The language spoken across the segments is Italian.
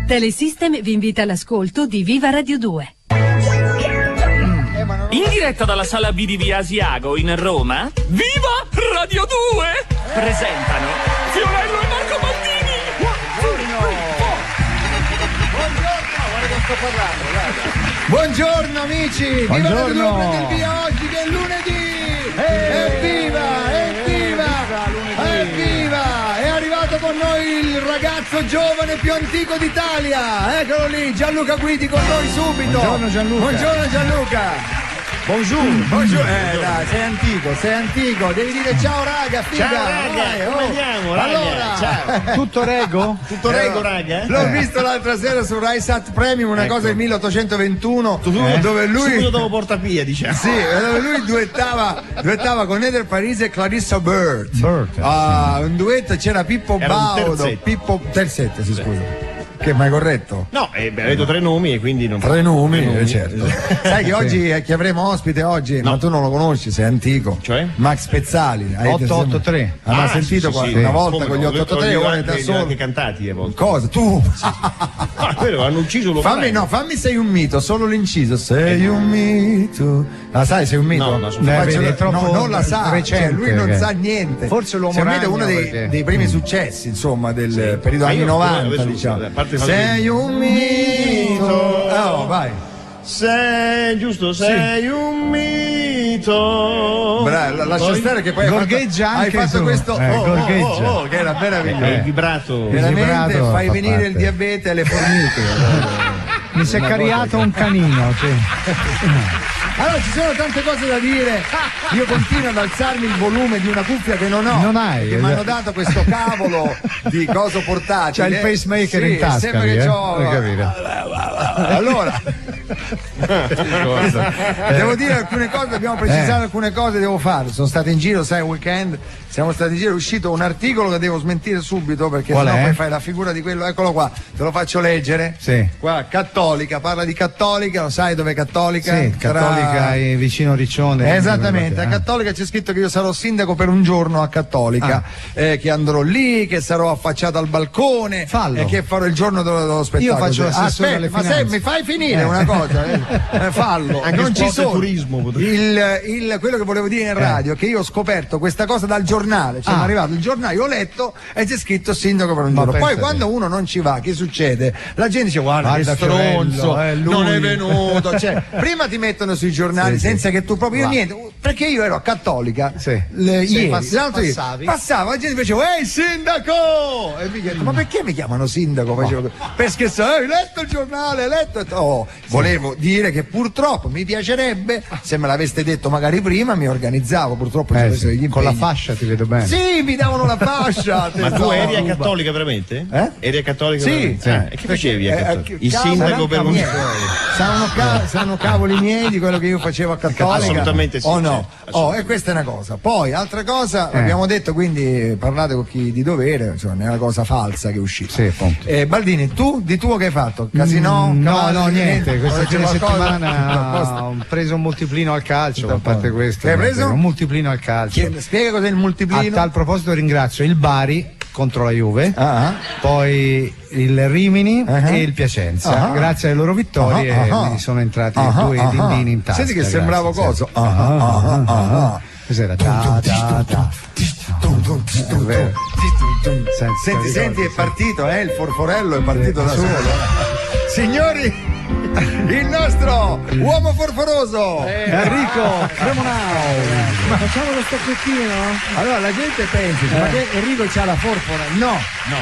Telesystem vi invita all'ascolto di Viva Radio 2. In diretta dalla sala B di via Asiago in Roma, Viva Radio 2 presentano Fiorello e Marco Baldini. Buongiorno amici, Buongiorno. Viva Radio 2 prende il via oggi che è lunedì. Evviva, evviva, evviva! È arrivato con noi il ragazzo giovane più antico d'Italia. Eccolo lì, Gianluca Guidi con noi subito. Buongiorno Gianluca. Buongiorno Gianluca. Bonjour. Buongiorno. Dai, sei antico, devi dire ciao raga, figa. Ciao raga, Vai, come andiamo raga? Allora, Ciao. Tutto rego? Tutto rego raga? L'ho visto l'altra sera su Rai Sat Premium, una cosa del 1821, dove lui Subito dopo Portapia, diciamo. sì, dove lui duettava con Eder Parisi e Clarissa Burt. Burt, Un duetto, c'era Pippo Era un Baudo, terzetto. Pippo Terzetto, si scusa. Che mai corretto? No, avete tre nomi e quindi non... Tre nomi, certo. Sai che oggi chi avremo ospite oggi? No. Ma tu non lo conosci, sei antico. Cioè? Max Pezzali. 883. Ha mai sentito una volta con gli 883 ora è da Li ho solo? anche cantati a volte. Cosa? Tu? Ah, quello hanno ucciso lo Fammi sei un mito, solo l'inciso. Sei un mito. La sai, sei un mito? No, no, vedi, è troppo non la sa, recente, lui non che- sa niente. Forse l'uomo Sei un mito, è uno ragno, dei, perché- dei primi successi, insomma, del periodo Ma anni io 90, adesso, diciamo. a parte il fatto Sei un mito. Oh, vai. Sei giusto, sei un mito. Bravo, lascia stare che poi Gorgheggia hai anche fatto su. questo Gorgheggia. che era meraviglioso. Il vibrato. Veramente vibrato fai fa venire parte. il diabete alle formiche. Mi si è cariato un canino, sì. Allora ci sono tante cose da dire. Io continuo ad alzarmi il volume di una cuffia che non ho. Non hai, che mi hanno dato questo cavolo di coso portatile. C'hai il pacemaker Sì, in tasca sembra lì, che Vuoi c'ho. capire? Allora devo dire alcune cose, dobbiamo precisare alcune cose, devo fare. Sono stato in giro, sai, un weekend, siamo stati in giro, è uscito un articolo che devo smentire subito perché Qual sennò è? poi fai la figura di quello, eccolo qua, te lo faccio leggere. Sì. Qua, Cattolica, parla di Cattolica, lo sai dove è Cattolica? Sì, Cattolica è vicino Riccione. Esattamente, a Cattolica c'è scritto che io sarò sindaco per un giorno a Cattolica, che andrò lì, che sarò affacciato al balcone, Fallo. e che farò il giorno dello spettacolo. Io faccio l'assessore alle ma finanze. mi fai finire una cosa, fallo. Anche Non ci sport e sono. turismo potrebbe. Quello che volevo dire in radio è che io ho scoperto questa cosa dal giornale, cioè mi è arrivato il giornale, io ho letto e c'è scritto sindaco per un Ma giorno. Poi pensate. quando uno non ci va, che succede? La gente dice guarda che Guarda stronzo, Fiorello, lui. non è venuto, cioè, prima ti mettono sui giornali Sì, senza che tu proprio Va. niente, perché io ero a Cattolica Sì. ieri, Sì, l'altro ieri, passavi. passava, la gente faceva ehi sindaco, e mi chiedevo, ma perché mi chiamano sindaco? Facevo, per scherzare, hai letto il giornale, hai letto? Volevo dire che purtroppo mi piacerebbe, se me l'aveste detto magari prima mi organizzavo, purtroppo ci avessero degli Con la impegni. fascia ti vedo bene. Sì, mi davano la fascia. Ma tu tesoro. eri a Cattolica veramente? Eh? Eri a Cattolica Sì. veramente? E che facevi a Cattolica? Il cavolo, sindaco per un saranno cavoli miei di quello che io facevo a Cattolica. Assolutamente sì, O no? certo, E questa è una cosa. Poi, altra cosa, abbiamo detto, quindi parlate con chi di dovere, insomma, è una cosa falsa che è uscita. Sì, appunto. Baldini, tu di tuo che hai fatto? Casino? No, cavalli, niente. Questa C'è fine qualcosa? settimana ho preso un multiplino al calcio, a parte questo. Che hai preso? Un multiplino al calcio. Spiega cos'è il A multiplino. tal proposito ringrazio il Bari contro la Juve, Ah. poi il Rimini Ah. e il Piacenza. Ah. Grazie alle loro vittorie Ah. mi sono entrati Ah. due dindini in tasca. Senti che sembravo grazie, coso. sì. Cos'era? È vero. Senti, è partito, il forforello è partito da solo. Signori, il nostro uomo forforoso Enrico Cremonau. Ma facciamo lo stacchettino? Allora la gente pensa, ma che Enrico c'ha la forfora? No,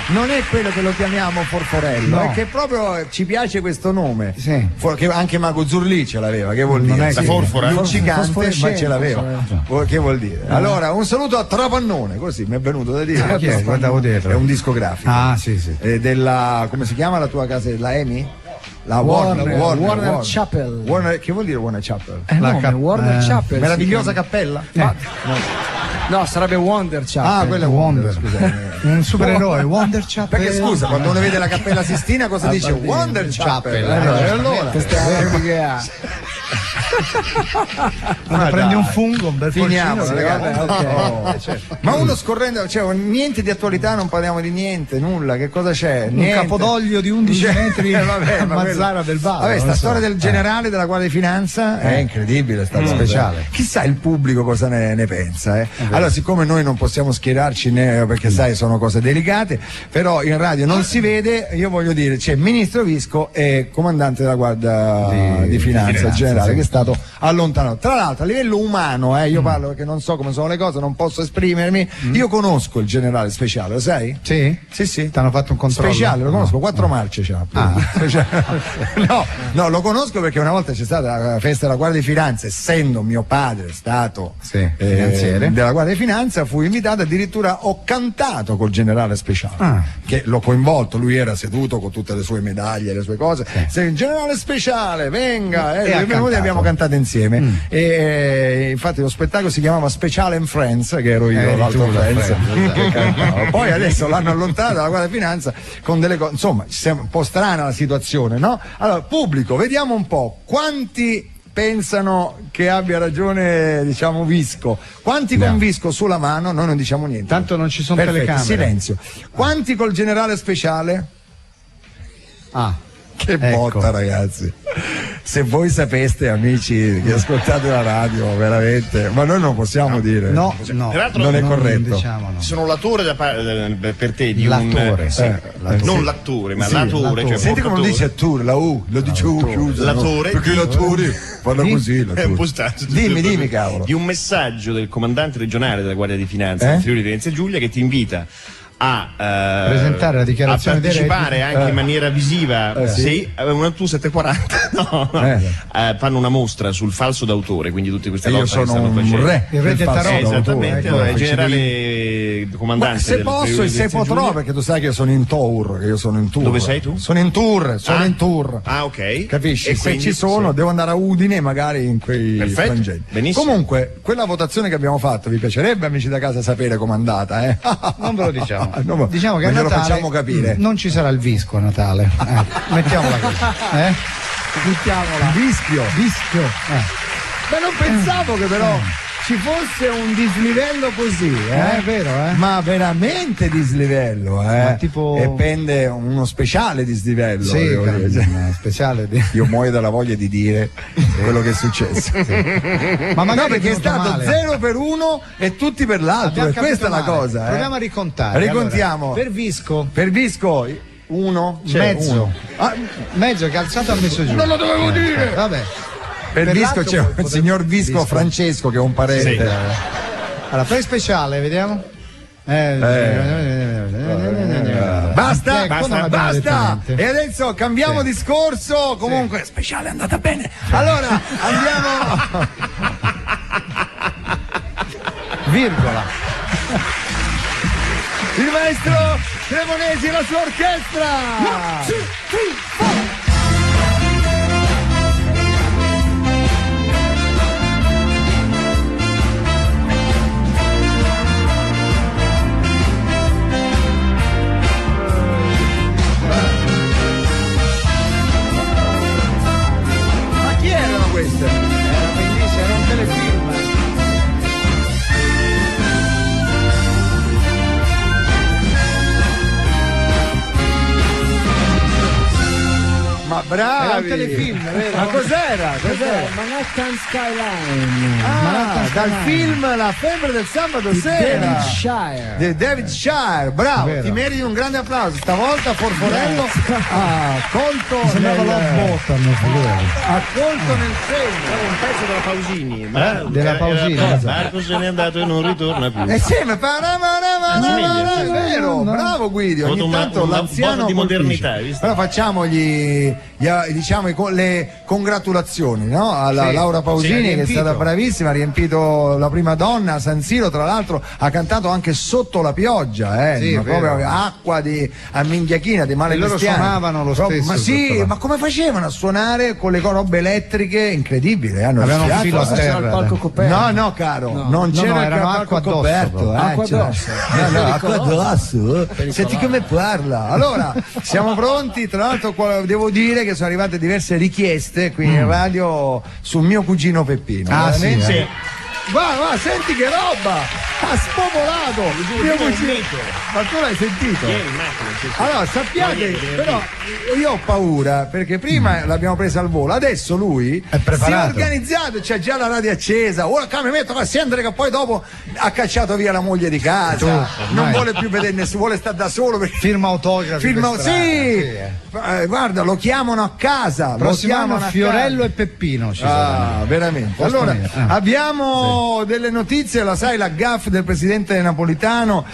non è quello che lo chiamiamo forforello, No. è che proprio ci piace questo nome. Sì. Che anche Mago Zurlì ce l'aveva, che vuol Non dire? è La che- forfora? Luccicante, ma ce l'aveva. Che vuol dire? Allora, un saluto a Trapannone, così mi è venuto da dire. Chi è? Guardavo dietro. È un discografico. Ah, sì, sì. Della, come si chiama la tua casa? La EMI? La Warner Chapel. Warner, che vuol dire Warner Chapel? La Nome, Warner Chapel. Meravigliosa cappella? No, sarebbe Wonder Chapel. Ah, quello è Wonder, scusami. Un supereroe, Wonder Chapel. Perché scusa, quando uno vede la Cappella Sistina cosa dice? Wonder Chapel. Chapel. E allora? Queste armi che ha. Quando prendi un fungo, un bel Finiamo, porcino, ragazzi. ok. Certo. Ma uno scorrendo, cioè niente di attualità, non parliamo di niente, nulla, che cosa c'è? Un Niente. capodoglio di 11 metri vabbè, a ma Mazzara del Vallo. Vabbè, sta non so. storia del generale della Guardia di Finanza è incredibile, è stato speciale. Chissà il pubblico cosa ne pensa. Allora, siccome noi non possiamo schierarci perché sai sono cose delicate, però in radio non si vede, io voglio dire, c'è Ministro Visco e comandante della Guardia di Finanza generale che è stato allontanato. Tra l'altro a livello umano, io parlo perché non so come sono le cose, non posso esprimermi, io conosco il generale Speciale, lo sai? Sì? Sì. Ti hanno fatto un controllo? Speciale, lo conosco, 4 marce c'ha. No, lo conosco perché una volta c'è stata la festa della Guardia di Finanza, essendo mio padre stato finanziere della Guardia di Finanza, fui invitato, addirittura ho cantato col generale Speciale, che l'ho coinvolto, lui era seduto con tutte le sue medaglie, le sue cose, il generale Speciale, venga, e abbiamo cantato insieme, e infatti lo spettacolo si chiamava Speciale and Friends, che ero io, l'altro Friends, che cantavo. Poi adesso l'hanno allontanato dalla Guardia di Finanza con delle cose, insomma, un po' strana la situazione, no? Allora, pubblico, vediamo un po' quanti pensano che abbia ragione, diciamo, Visco, quanti con Visco sulla mano, noi non diciamo niente, tanto non ci sono telecamere, silenzio, quanti col generale Speciale? Che botta, ragazzi, se voi sapeste, amici che ascoltate la radio, veramente, ma noi non possiamo dire, no, non è corretto, diciamo, no. Sono l'attore per te di l'attore, non l'attore, ma l'attore, cioè senti come lo dice attore, la U, lo dice U chiusa, l'attore, perché l'attore parla così, dimmi cavolo, di un messaggio del comandante regionale della Guardia di Finanza in Friuli Venezia Giulia che ti invita a presentare la dichiarazione a partecipare anche in maniera visiva una tu 740 fanno una mostra sul falso d'autore, quindi tutte queste cose io sono un re, il re del tarot, esattamente, il generale comandante. Ma se posso e se potrò, perché tu sai che io sono in tour, Dove sei tu? Sono in tour, ok, capisci? E se quindi, ci sono devo andare a Udine, magari in quei frangenti. Benissimo. Comunque quella votazione che abbiamo fatto, vi piacerebbe, amici da casa, sapere com'è andata? Non ve lo diciamo. Diciamo che a Natale lo facciamo capire. Non ci sarà il Visco a Natale. Mettiamola così. Mettiamola. Vischio. Ma non pensavo che però ci fosse un dislivello così, È vero, Ma veramente dislivello, Ma tipo... E pende uno speciale dislivello. Speciale Io muoio dalla voglia di dire quello che è successo. Ma magari perché è stato 0 per uno e tutti per l'altro, e questa è la cosa. Proviamo a ricontare. Ricontiamo. Allora, per Visco 1, mezzo. Mezzo che alzato ha messo giù. Non lo dovevo dire. Vabbè. Per Visco c'è il signor Visco Francesco, che è un parente. Allora, per Speciale, vediamo. Basta. E E adesso cambiamo discorso. Comunque, Speciale è andata bene. Allora, andiamo. Virgola. Il maestro Cremonesi e la sua orchestra. 1, 2, 3, 4. Queste Era bellissimo, era un telefilm. ma bravi! Era un telefilm, vero? Ma cos'era? Manhattan Skyline. Dal film La febbre del sabato sera David Shire. di David Shire, bravo, Vero. ti meriti un grande applauso. Stavolta Forforello ha colto Sembrava nel... ha colto nel segno. Un pezzo della Pausini, della Pausini, esatto. Marco se n'è andato e non ritorna più. Sì, ma è vero, bravo Guidi, ogni Una tanto dose l'anziano di modernità, colpisce. visto? Però facciamo diciamo le congratulazioni, no? Alla Sì, Laura Pausini, sì, che è stata bravissima, ha riempito la prima donna a San Siro, tra l'altro ha cantato anche sotto la pioggia, Sì, ma proprio vero. acqua a minghiachina, di male E loro cristiani. suonavano lo stesso Ma sì, sotto la- ma come facevano a suonare con le robe elettriche? Incredibile, hanno Avevano un rischiato, filo a eh. terra. C'era il palco coperto. No, caro, non c'era il erano palco acqua addosso, coperto, proprio. Acqua c'era- addosso. acqua addosso. Senti come parla. Allora, siamo pronti, tra l'altro devo dire che sono arrivate diverse richieste qui in radio sul mio cugino Peppino. Ah, veramente. sì. Va, senti che roba! Ha spopolato! Mio cugino. Ma tu l'hai sentito? Allora, sappiate, però io ho paura perché prima l'abbiamo presa al volo, adesso lui è preparato, si è organizzato, c'è già la radio accesa, ora mi metto a scendere che poi dopo ha cacciato via la moglie di casa, non vuole più vedere nessuno, vuole stare da solo perché firma autografi. Guarda, lo chiamano a casa. Prossimo lo chiamano anno a Fiorello casa. e Peppino ci saranno. Veramente. Allora, abbiamo delle notizie, la sai, la gaffe del presidente Napolitano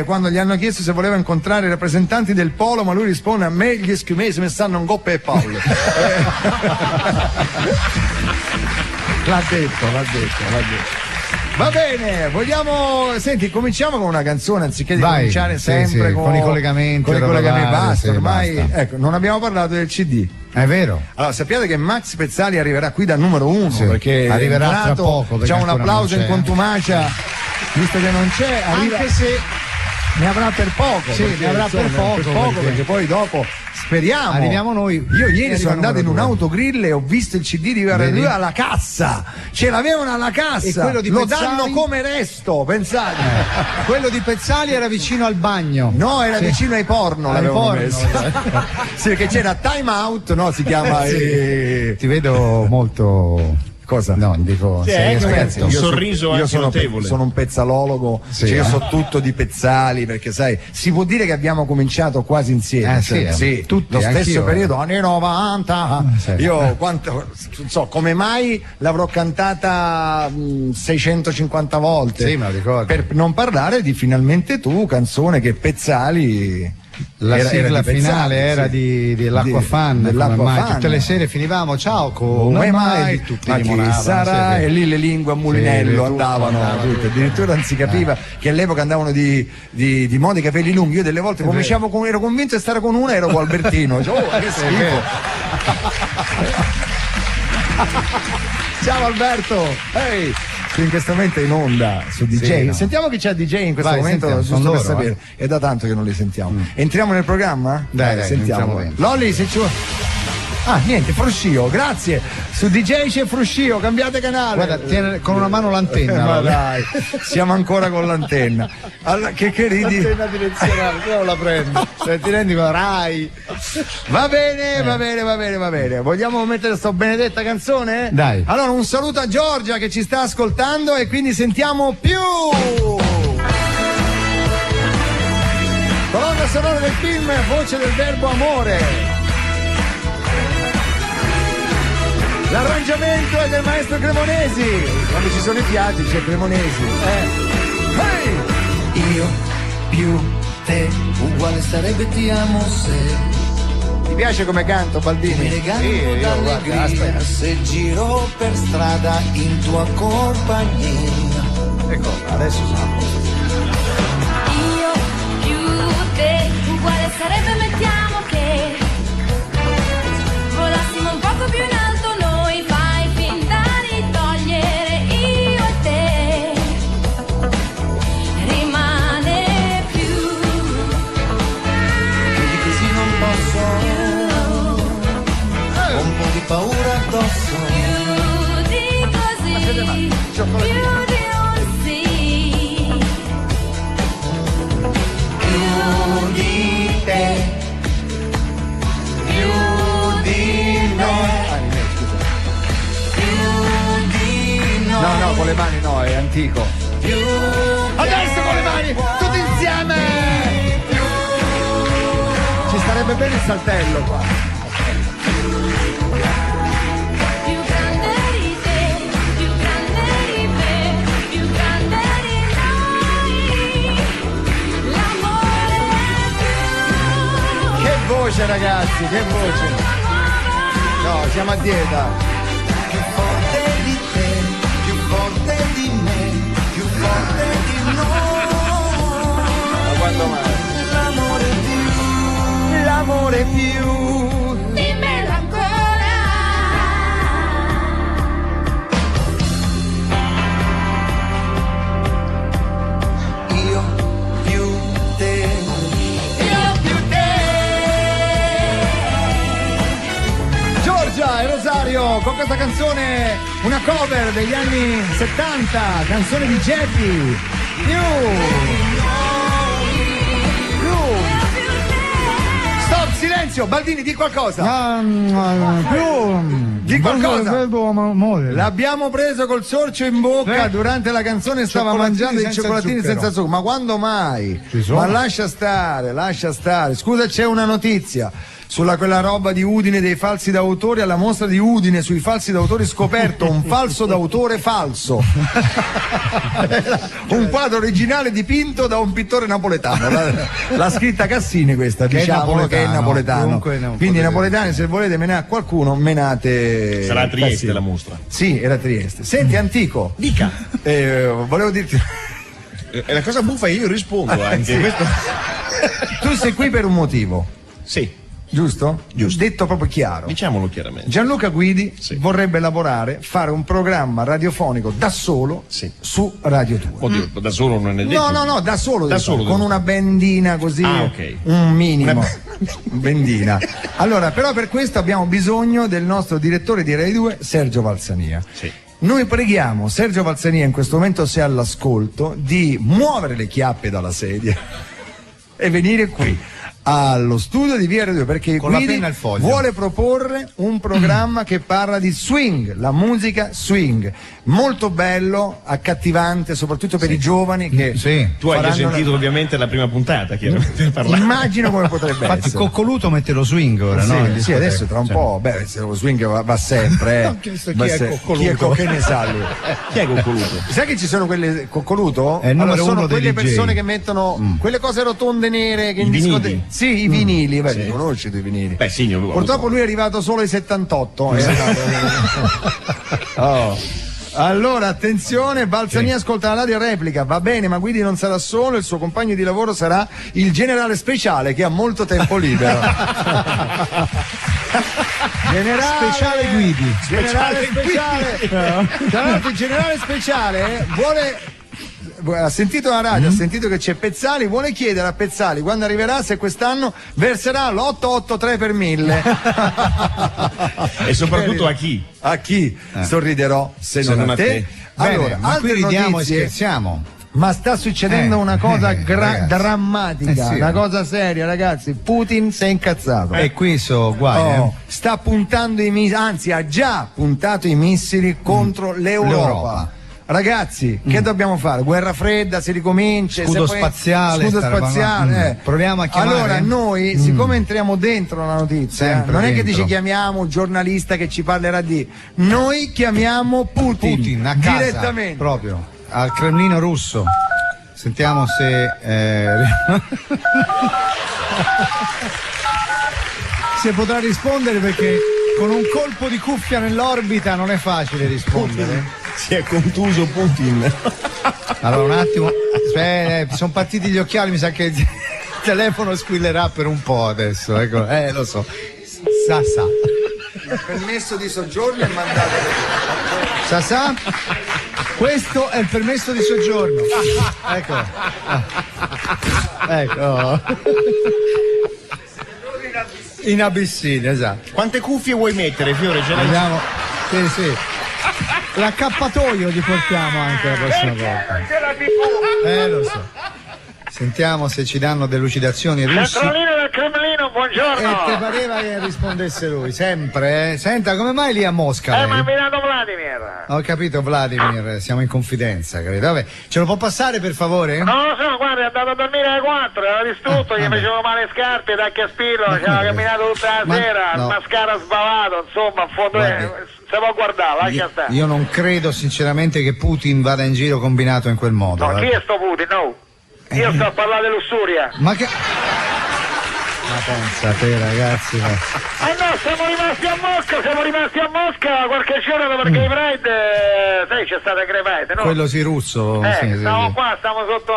quando gli hanno chiesto se voleva incontrare i rappresentanti del Polo, ma lui risponde: a me gli eschimesi mi stanno in coppa e Paolo. L'ha detto. Va bene, senti, cominciamo con una canzone anziché di cominciare sempre con i collegamenti. Basta, ormai, basta. Ecco, non abbiamo parlato del CD. È vero. Allora, sappiate che Max Pezzali arriverà qui da numero 1, perché arriverà tra poco. C'è un applauso in contumacia, visto che non c'è, anche se ne avrà per poco. Sì, ne avrà per poco perché poi dopo speriamo. Arriviamo noi. Io ieri sono andato in un autogrill e ho visto il CD di Radio 2 alla cassa. Ce l'avevano alla cassa. E quello di Pezzali... danno come resto, pensate. Quello di Pezzali era vicino al bagno. No, era vicino ai porno, l'avevano messo. Sì, perché c'era Time Out, no? Si chiama. Ti vedo molto. Cosa? No, dico, ragazzi, un sorriso io anche notevole. Sono un pezzalologo, io so tutto di Pezzali, perché sai, si può dire che abbiamo cominciato quasi insieme. Tutti, lo stesso periodo, anni 90. Io come mai l'avrò cantata 650 volte. Sì, me lo ricordo. Per non parlare di Finalmente Tu, canzone che Pezzali. La sigla finale era dell'Acqua Fan, Fan. Tutte le sere finivamo, ciao, come mai? Tutti ma chi sarà? E lì le lingue a mulinello andavano tutte, addirittura non si capiva che all'epoca andavano di moda i capelli lunghi. Io delle volte ero convinto di stare con una, ero con Albertino. Che schifo. Ciao Alberto, ehi! In questo momento è in onda su DJ. Sentiamo chi c'è DJ in questo momento, giusto per sapere. È da tanto che non li sentiamo. Entriamo nel programma? Dai, sentiamo. Lolli, se ci niente, Fruscio, grazie. Su DJ c'è Fruscio, cambiate canale. Guarda, tiene con una mano l'antenna. Ma dai, siamo ancora con l'antenna. Allora, che ridi? L'antenna direzionale, non la prendo. Se ti rendi con Rai. Va bene. Vogliamo mettere sta benedetta canzone? Dai. Allora, un saluto a Giorgia che ci sta ascoltando e quindi sentiamo più. Colonna sonora del film Voce del verbo amore. L'arrangiamento è del maestro Cremonesi. Quando ci sono i fiati c'è Cremonesi. Hey! Io più te uguale sarebbe ti amo se ti piace come canto, Baldini? mi regalo d'allegria se giro per strada in tua compagnia. Ecco, adesso siamo. Io più te uguale sarebbe, mettiamo che volassimo un poco più in alto. Paura addosso. Più di così, più di un sì. Più di te, più di me, più di noi. No, con le mani no, è antico. Più adesso con le mani, tutti insieme. Ci starebbe bene il saltello qua. Voce ragazzi, che voce! No, siamo a dieta! Più forte di te, più forte di me, più forte di noi. Ma quando mai? L'amore più. Dimmelo ancora. Io più te. con questa canzone, una cover degli anni 70, canzone di Geppi. Stop, silenzio, Baldini, di qualcosa. Di qualcosa. L'abbiamo preso col sorcio in bocca durante la canzone, stava mangiando i cioccolatini senza zucchero. Ma quando mai? Ma lascia stare, lascia stare. Scusa, c'è una notizia. Sulla quella roba di Udine dei falsi d'autore, alla mostra di Udine sui falsi d'autore scoperto un falso d'autore falso. Un quadro originale dipinto da un pittore napoletano. L'ha scritta Cassini questa, diciamo che è napoletano. Quindi napoletani, se volete menare qualcuno, menate. Sarà a Trieste Cassini. la mostra. Sì, era a Trieste. Senti, Antico. Dica. Volevo dirti. È la cosa buffa, io rispondo anche. Sì. Questo... Tu sei qui per un motivo. Sì. Giusto? Giusto. Detto proprio chiaro. Diciamolo chiaramente. Gianluca Guidi Sì. vorrebbe lavorare, fare un programma radiofonico da solo Sì. su Radio 2. Oddio, da solo non è detto. No, da solo, Da solo, con una bendina così, ok. un minimo, Una- bendina. Allora, però per questo abbiamo bisogno del nostro direttore di Radio 2, Sergio Valsania. Sì. Noi preghiamo Sergio Valsania, in questo momento se è all'ascolto, di muovere le chiappe dalla sedia e venire qui allo studio di Via Radio 2, perché Con la Guidi penna e il foglio. vuole proporre un programma che parla di swing, la musica swing, molto bello, accattivante, soprattutto per i giovani che Sì. Tu hai già faranno sentito ovviamente la prima puntata, chiaramente, per parlare. Immagino come potrebbe Infatti essere. Coccoluto mette lo swing ora, Sì, no? In sì, discoteca. adesso tra un Cioè, po', beh, se lo swing va sempre, Ho chiesto chi Va è se- Coccoluto. Che ne sa lui? Chi è Coccoluto? Sai che ci sono quelle Coccoluto? È il numero sono uno dei quelle DJ. persone che mettono quelle cose rotonde nere che I in discoteca. vinili? Sì, i vinili, beh, Sì. li conosci tu i vinili. Beh, sì, io Purtroppo lui è arrivato solo ai 78. Oh. Allora, attenzione, Balzania ascolta la radio e replica, va bene, ma Guidi non sarà solo, il suo compagno di lavoro sarà il generale speciale che ha molto tempo libero. Generale Speciale Guidi. Generale speciale. Tra l'altro il generale speciale ha sentito la radio, ha sentito che c'è Pezzali, vuole chiedere a Pezzali quando arriverà se quest'anno verserà l'883 per 1000. E soprattutto a chi? A chi? Sorriderò se non a te. Allora, Bene, ma qui altre ridiamo notizie. e scherziamo. Ma sta succedendo una cosa ragazzi. drammatica, Sì. una cosa seria, ragazzi. Putin si è incazzato. E qui so guai, Oh, sta puntando i missili, anzi ha già puntato i missili contro l'Europa. Ragazzi, che dobbiamo fare? Guerra fredda, si ricomincia. Scudo se poi- spaziale, Scudo sta roba, spaziale. Proviamo a chiamare. Allora, noi, siccome entriamo dentro la notizia, Sempre non è che dentro. dici chiamiamo un giornalista che ci parlerà di. Noi chiamiamo Putin a casa, direttamente. proprio al Cremlino russo. Sentiamo se se potrà rispondere, perché con un colpo di cuffia nell'orbita non è facile rispondere. Si è contuso Putin. Allora un attimo, sono partiti gli occhiali, mi sa che il telefono squillerà per un po' adesso, ecco. Lo so. Sa. Il permesso di soggiorno è mandato. Sa. Questo è il permesso di soggiorno. Ecco. Ecco. In Abissinia, esatto. Quante cuffie vuoi mettere, Fiore? Ce l'hai? Vediamo. Sì. L'accappatoio gli portiamo anche la prossima volta. Lo so. Sentiamo se ci danno delucidazioni russi. Centralino del Cremlino, buongiorno. E te pareva che rispondesse lui, sempre, eh? Senta, come mai lì a Mosca? Mi ha lei? invitato Vladimir. Ho capito, Vladimir, siamo in confidenza, credo. Vabbè, ce lo può passare per favore? Non lo so, guarda, è andato a dormire alle 4, era distrutto, gli facevo male le scarpe, tacchi a spillo, ci aveva camminato tutta la Ma- sera, no. il mascara sbavato, insomma, in fondo Guardi, se può guardare, lascia stare. Io non credo sinceramente che Putin vada in giro combinato in quel modo. No, chi è sto Putin? No. Io sto a parlare di lussuria. Ma che... Ma pensa te, ragazzi. No, siamo rimasti a Mosca qualche giorno perché i Pride, sai, c'è stata Crepite, no? Quello sì, russo. sì. Stiamo qua, stiamo sotto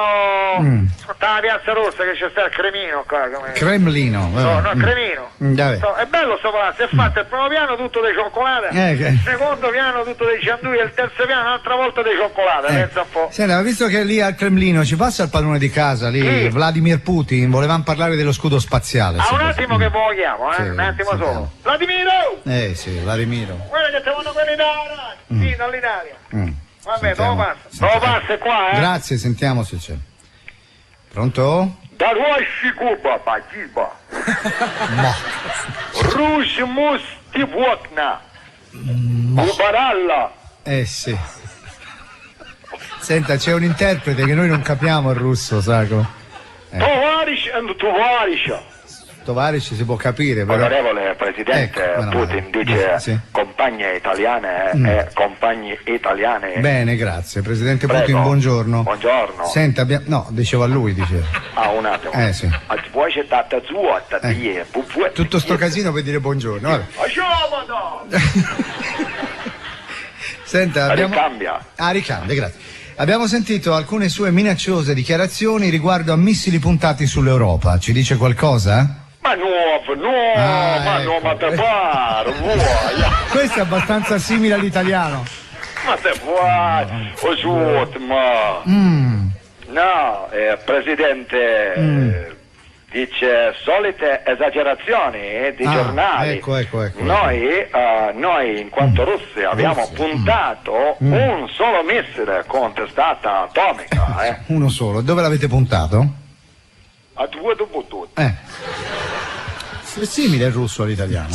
la piazza rossa che c'è sta il Cremino qua. Come... Cremlino. No, Cremino. È bello sto palazzo, è fatto il primo piano tutto di cioccolata, il secondo piano tutto di ciandui e il terzo piano un'altra volta di cioccolata, pensa un po'. Senta, ma visto che lì al Cremlino ci passa il padrone di casa, lì Vladimir Putin, volevamo parlare dello scudo spaziale. Un attimo che ve lo chiamo, un attimo solo. Vladimiro! Sì, Vladimiro. Guarda che siamo quelli da sì, dall'Italia. Vabbè, te lo passa qua, Grazie, sentiamo se c'è. Pronto? Дорожи Куба, погиба. Русь мусти в окна. Убарalla. Sì. Senta, c'è un interprete che noi non capiamo il russo, Sacco. Товарищ and товарища. Tovarici si può capire, però. Onorevole Presidente, Putin dice compagne italiane e compagni italiane. Bene, grazie. Presidente Prego. Putin, buongiorno. Buongiorno. Senta, no, dicevo a lui, dicevo. Un attimo. Sì. Tutto sto casino per dire buongiorno. Vabbè. Senta, Ricambia. Ricambia, grazie. Abbiamo sentito alcune sue minacciose dichiarazioni riguardo a missili puntati sull'Europa. Ci dice qualcosa? Ma te pare, Questo è abbastanza simile all'italiano. Ma te pare, No, Presidente, dice solite esagerazioni di giornali. Ecco. Noi in quanto russi abbiamo puntato un solo missile con testata atomica. Uno solo. Dove l'avete puntato? A due dopo È simile il russo all'italiano.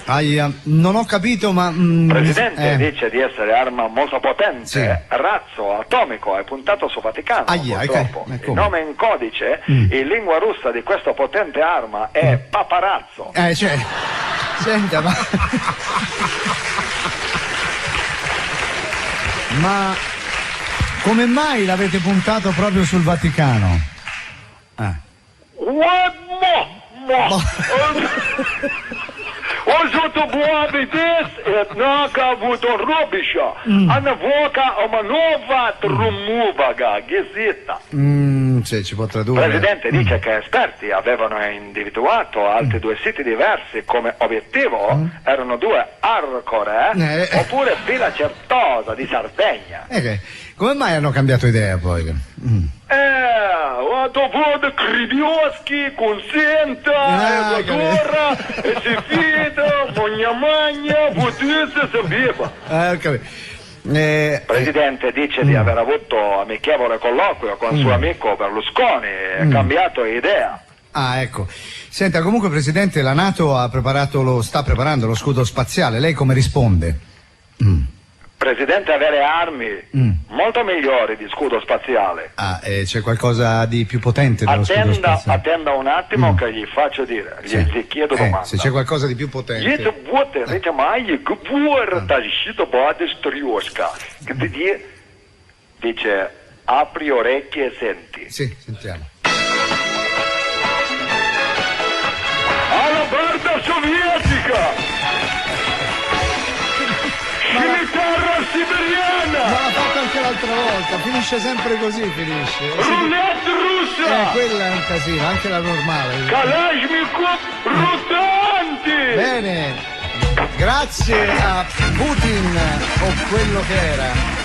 Aia, non ho capito, ma... Presidente dice di essere arma molto potente, razzo atomico, è puntato sul Vaticano, purtroppo. Il nome in codice, in lingua russa di questa potente arma è paparazzo. Senta, ma come mai l'avete puntato proprio sul Vaticano? Ожото буаби дес, еднака вуторобиша, а на вока оманова трумуваga, gesita. Ci può tradurre. Presidente dice che esperti avevano individuato altri due siti diversi come obiettivo, erano due Arcore oppure Villa Certosa di Sardegna. Come mai hanno cambiato idea poi? Доводы Кребёски, Кунсента, Эвадора, Эсифида, Моньямагна, Будыса, Забеба. Presidente dice di aver avuto amichevole colloquio con suo amico Berlusconi e cambiato idea. Ecco. Senta, comunque Presidente, la NATO sta preparando lo scudo spaziale, lei come risponde? Presidente, avere armi molto migliori di scudo spaziale. C'è qualcosa di più potente dello scudo spaziale? Attenda un attimo che gli faccio dire, gli chiedo domanda. Se c'è qualcosa di più potente. Dice, apri orecchie e senti. Sì, sentiamo. Alla guardia sovietica! Scimitarra siberiana! Ma l'ha fatto anche l'altra volta, finisce sempre così, Roulette russa! Quella è un casino, anche la normale. Kalashnikov rotanti! Bene, grazie a Putin, o quello che era.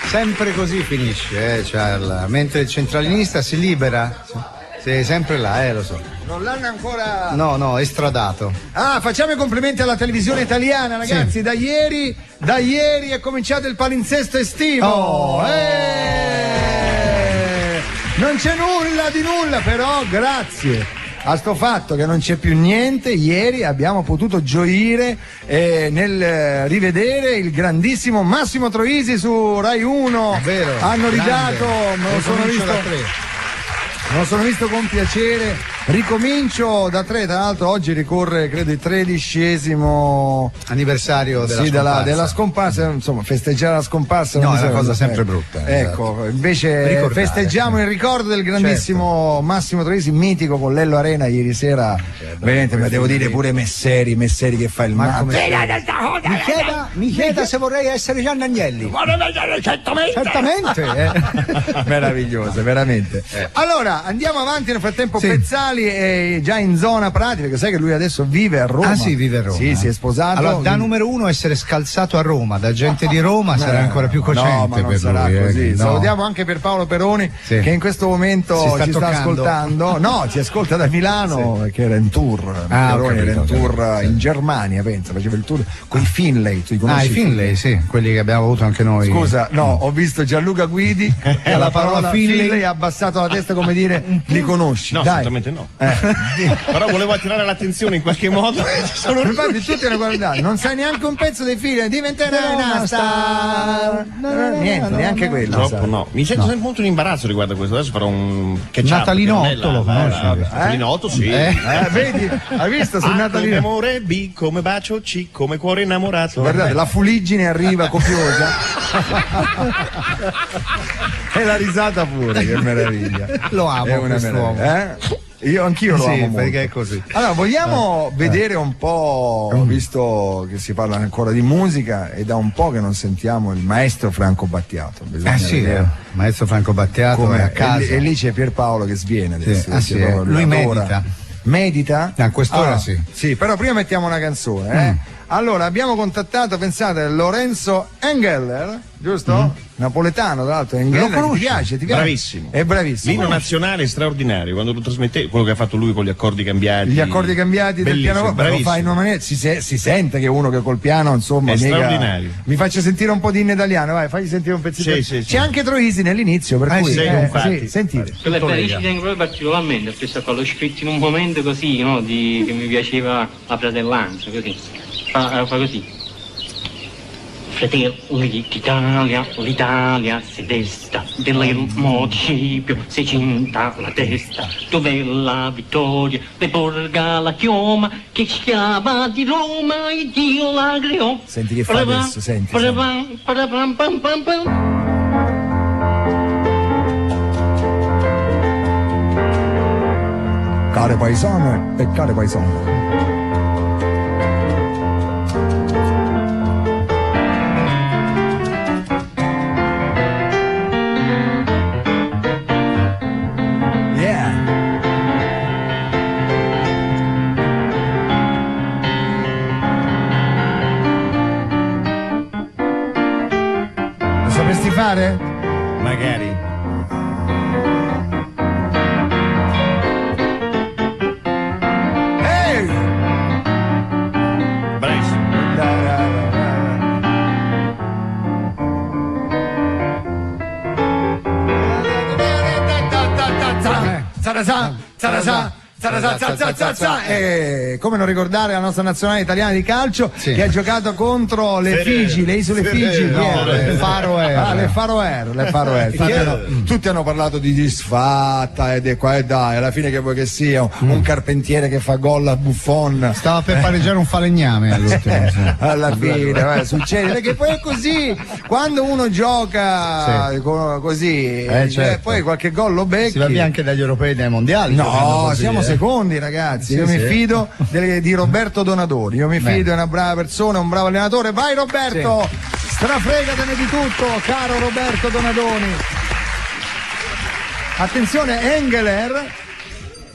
Sempre così finisce, mentre il centralinista si libera. Sì, sempre là, lo so. Non l'hanno ancora... No, estradato. Facciamo i complimenti alla televisione italiana, ragazzi. Sì. Da ieri è cominciato il palinsesto estivo. Non c'è nulla di nulla, però grazie a sto fatto che non c'è più niente, ieri abbiamo potuto gioire nel rivedere il grandissimo Massimo Troisi su Rai 1. Vero, hanno ridato, me lo sono visto con piacere, Ricomincio da 3, tra l'altro oggi ricorre credo il 13° anniversario della scomparsa, insomma festeggiare la scomparsa no, non è una cosa sempre ecco. brutta. Ecco, invece ricordare. festeggiamo il ricordo del grandissimo Massimo Troisi, mitico con Lello Arena ieri sera, veramente, ma devo dire pure Messeri che fa il Marco. Mi chieda se vorrei essere Gianni Agnelli. Certamente. Meraviglioso, veramente. Allora, andiamo avanti, nel frattempo Pezzali è già in zona pratica, perché sai che lui adesso vive a Roma. Ah sì, vive a Roma. Sì, si è sposato. Allora, da numero 1 essere scalzato a Roma, da gente di Roma sarà ancora più cocente. No, ma non per sarà lui, così. no. Salutiamo anche per Paolo Peroni che in questo momento ci sta ascoltando. No, ci ascolta da Milano perché era in tour. Peroni era in tour in Germania, pensa, faceva il tour con i Finlay. Tu li conosci? I Finlay, sì, quelli che abbiamo avuto anche noi. Scusa, no, ho visto Gianluca Guidi e alla parola Finlay ha abbassato la testa come dire li conosci. No, dai. assolutamente no. Però volevo attirare l'attenzione in qualche modo. Infatti tutti hanno guardato, non sai neanche un pezzo dei film, diventerai una star. Niente, neanche quello. Troppo no. Mi sento sempre molto in imbarazzo riguardo a questo. Adesso farò un catch-up. Natalinotto lo conosci? Natalinotto, sì. Vedi? Hai visto su A come Natalino? amore, B come bacio, C come cuore innamorato. Guardate, la fuliggine arriva copiosa. E la risata pure, che meraviglia. Lo amo È una quest'uomo. meraviglia. Anch'io lo amo molto. Perché è così. Allora, vogliamo vedere un po', visto che si parla ancora di musica, e da un po' che non sentiamo il maestro Franco Battiato. Maestro Franco Battiato è a casa. E lì c'è Pierpaolo che sviene adesso. Sì. Lui medita. Medita? A quest'ora sì. Sì, però prima mettiamo una canzone, Allora, abbiamo contattato, pensate, Lorenzo Engeller, giusto? Napoletano, tra l'altro. Engeller, Lo conosci? ti piace? Bravissimo. È bravissimo. L'inno nazionale è straordinario, quando lo trasmette, quello che ha fatto lui con gli accordi cambiati. Gli accordi cambiati del piano, lo fa in una maniera, si sente che uno che col piano, insomma, è straordinario. Mi faccio sentire un po' di inno italiano, vai, fagli sentire un pezzetto. Sì. C'è anche Troisi nell'inizio, per cui sentite. Quelle belle ci tengo proprio particolarmente, spesso l'ho scritto in un momento così, no, che mi piaceva la fratellanza, così. Fa così. Fratelli d'Italia, l'Italia si desta, del municipio si cinta la testa, dove la vittoria le porga la chioma, che schiava di Roma e Dio la creò. Senti che fa adesso, senti. Care paesane e care paesane. Fare? Magari. Ehi! Bravissimo. Come non ricordare la nostra nazionale italiana di calcio che ha giocato contro le Figi, le isole Figi, le Faroe. Le Faroe. Tutti hanno parlato di disfatta e di qua e dai, alla fine che vuoi che sia un carpentiere che fa gol a Buffon. Stava per pareggiare un falegname all'ultimo. Alla fine succede perché poi è così, quando uno gioca così certo. poi qualche gol lo becchi. Si va via anche dagli europei e dai mondiali. No, siamo secondi, ragazzi. Io mi fido di Roberto Donadoni. Io mi fido, è una brava persona, un bravo allenatore. Vai Roberto! Strafregatene di tutto, caro Roberto Donadoni. Attenzione, Engeler